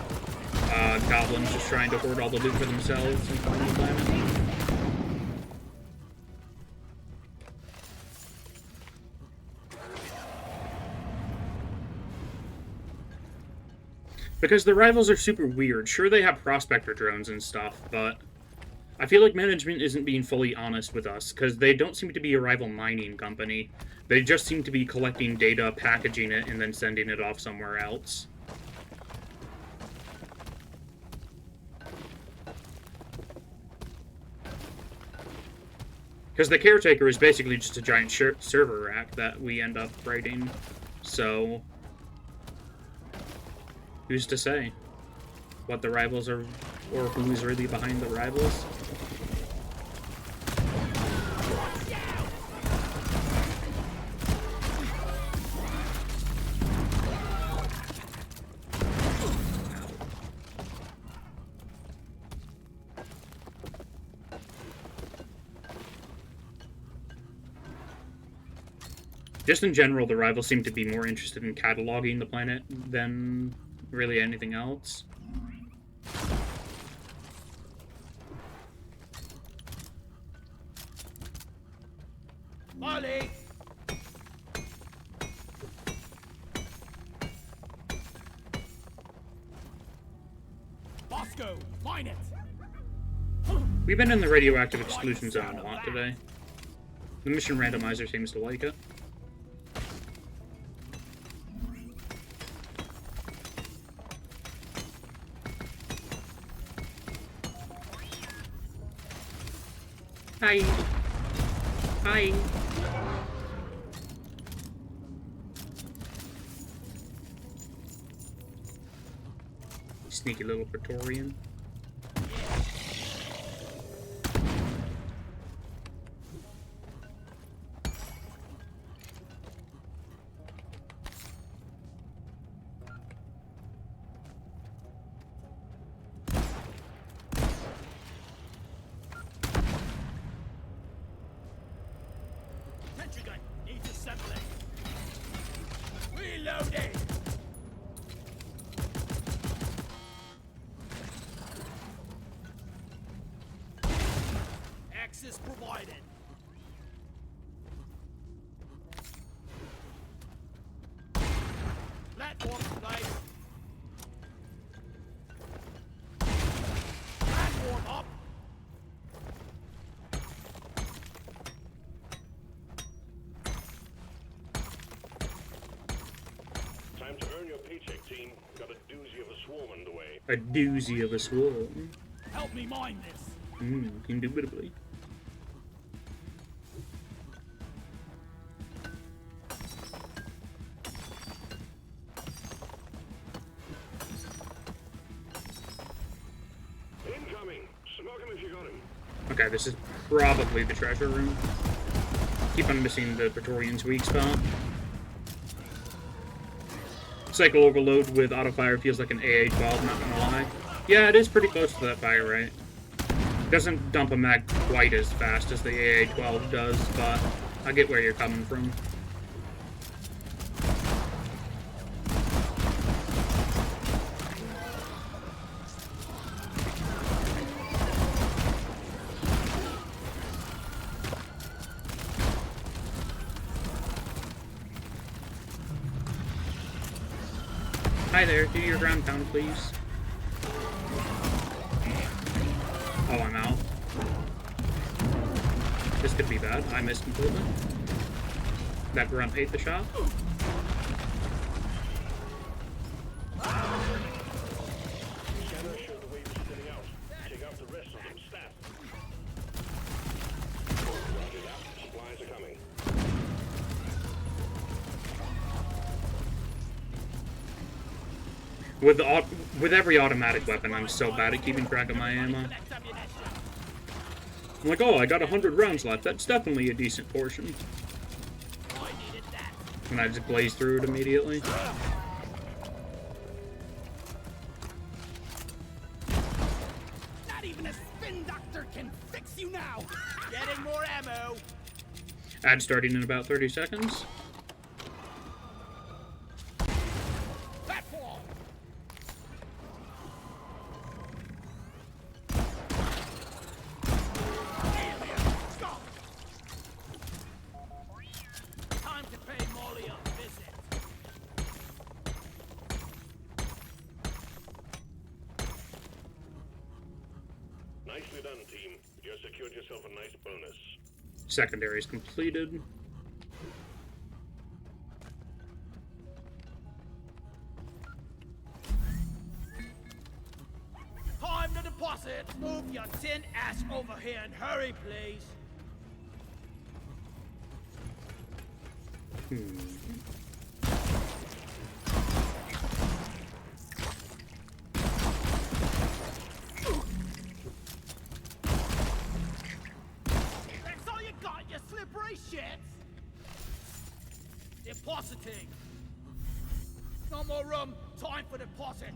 goblins just trying to hoard all the loot for themselves and farm the planet. Because the rivals are super weird. Sure, they have prospector drones and stuff, but I feel like management isn't being fully honest with us, because they don't seem to be a rival mining company. They just seem to be collecting data, packaging it, and then sending it off somewhere else. Because the caretaker is basically just a giant server rack that we end up raiding, so who's to say what the rivals are, or who's really behind the rivals? Just in general, the rivals seem to be more interested in cataloging the planet than really anything else. Molly! Bosco, mine it! We've been in the radioactive exclusion zone a lot today. The mission randomizer seems to like it. Hi. Hi. Sneaky little Praetorian. Reloading! Access provided. Platform place. Platform up. Time to earn your paycheck, team. Got a doozy of a swarm underway. A doozy of a swarm. Help me mine this. Indubitably. Incoming! Smoke him if you got him. Okay, this is probably the treasure room. Keep on missing the Praetorian's weak spot. Cycle overload with auto fire feels like an AA-12, not gonna lie. Yeah, it is pretty close to that fire rate. Doesn't dump a mag quite as fast as the AA-12 does, but I get where you're coming from. Hi there, do your ground pound, please. Oh, I'm out. This could be bad. I missed completely. That grunt ate the shot. Scanner showed the waves thinning out. Take out the rest of them. Stat. Round it up. Supplies are coming. With every automatic weapon, I'm so bad at keeping track of my ammo. I'm like, oh, I got 100 rounds left. That's definitely a decent portion. And I just blaze through it immediately. Not even a spin doctor can fix you now. Getting more ammo. Ad starting in about 30 seconds. Platform. Time to pay Molly a visit. Nicely done, team. You secured yourself a nice bonus. Secondary is completed. Time to deposit. Move your tin ass over here and hurry, please. That's all you got, you slippery shits. Depositing. No more room. Time for deposit.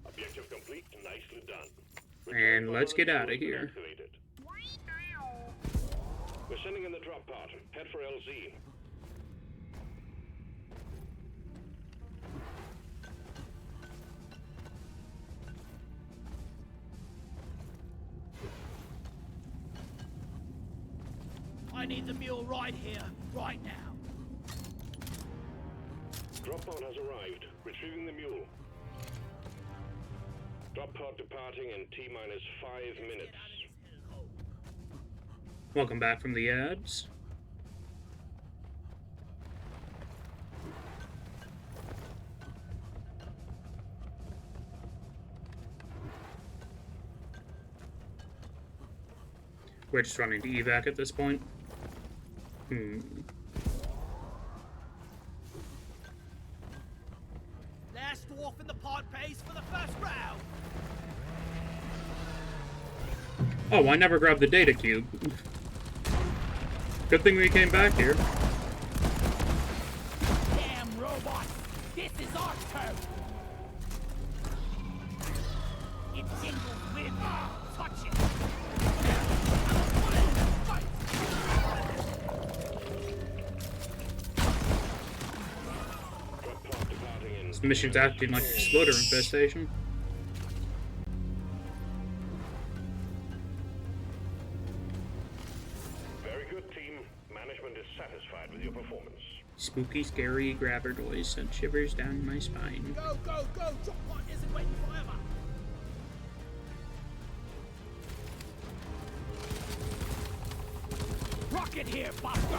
Objective complete. Nicely done. And let's get out of here. Activated. We're sending in the drop pod. Head for LZ. I need the mule right here, right now. Drop pod has arrived. Retrieving the mule. Drop pod departing in T-minus 5 minutes. Welcome back from the ads. We're just running to evac at this point. Last dwarf in the pod pays for the first round. Oh, I never grabbed the data cube. Good thing we came back here. Damn robots! This is our turn! It jingles with touch it! Drop pod departing in. This mission's acting like an exploder infestation. Very good, team. Management is satisfied with your performance. Spooky, scary grabber toys sent shivers down my spine. Go, go, go! Drop pod isn't waiting forever! Rocket here, Bosco!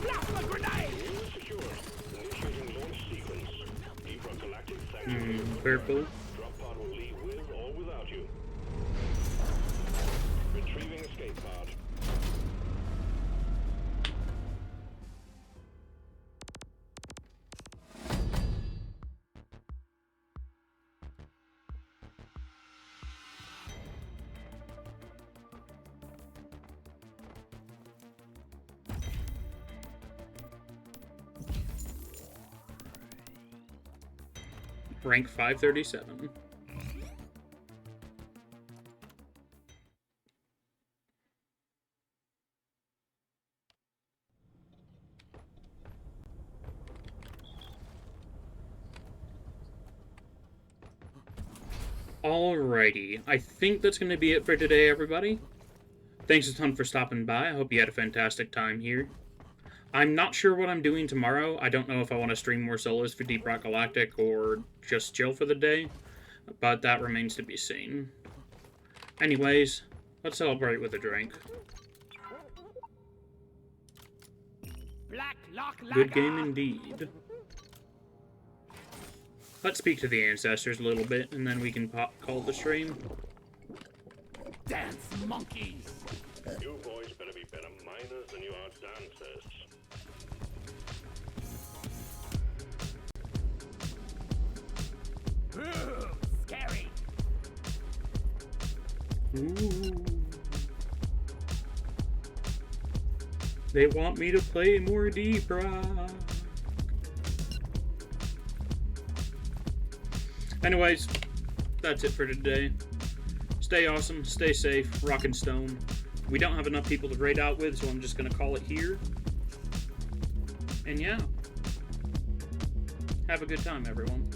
Plasma grenade! Mule secured. Initiating launch sequence. Deep Rock Galactic, thank you. Purple. Drop pod will leave with or without you. Retrieving escape pod. Rank 537. Alrighty, I think that's going to be it for today, everybody. Thanks a ton for stopping by. I hope you had a fantastic time here. I'm not sure what I'm doing tomorrow. I don't know if I want to stream more solos for Deep Rock Galactic or just chill for the day, but that remains to be seen. Anyways, let's celebrate with a drink. Black Lock Good game indeed. Let's speak to the ancestors a little bit, and then we can call the stream. Dance monkeys! You boys better be better miners than you are dancers. Ooh, scary. Ooh. They want me to play more Deep Rock. Anyways, that's it for today. Stay awesome, stay safe, rock and stone. We don't have enough people to raid out with, so I'm just going to call it here. And yeah. Have a good time, everyone.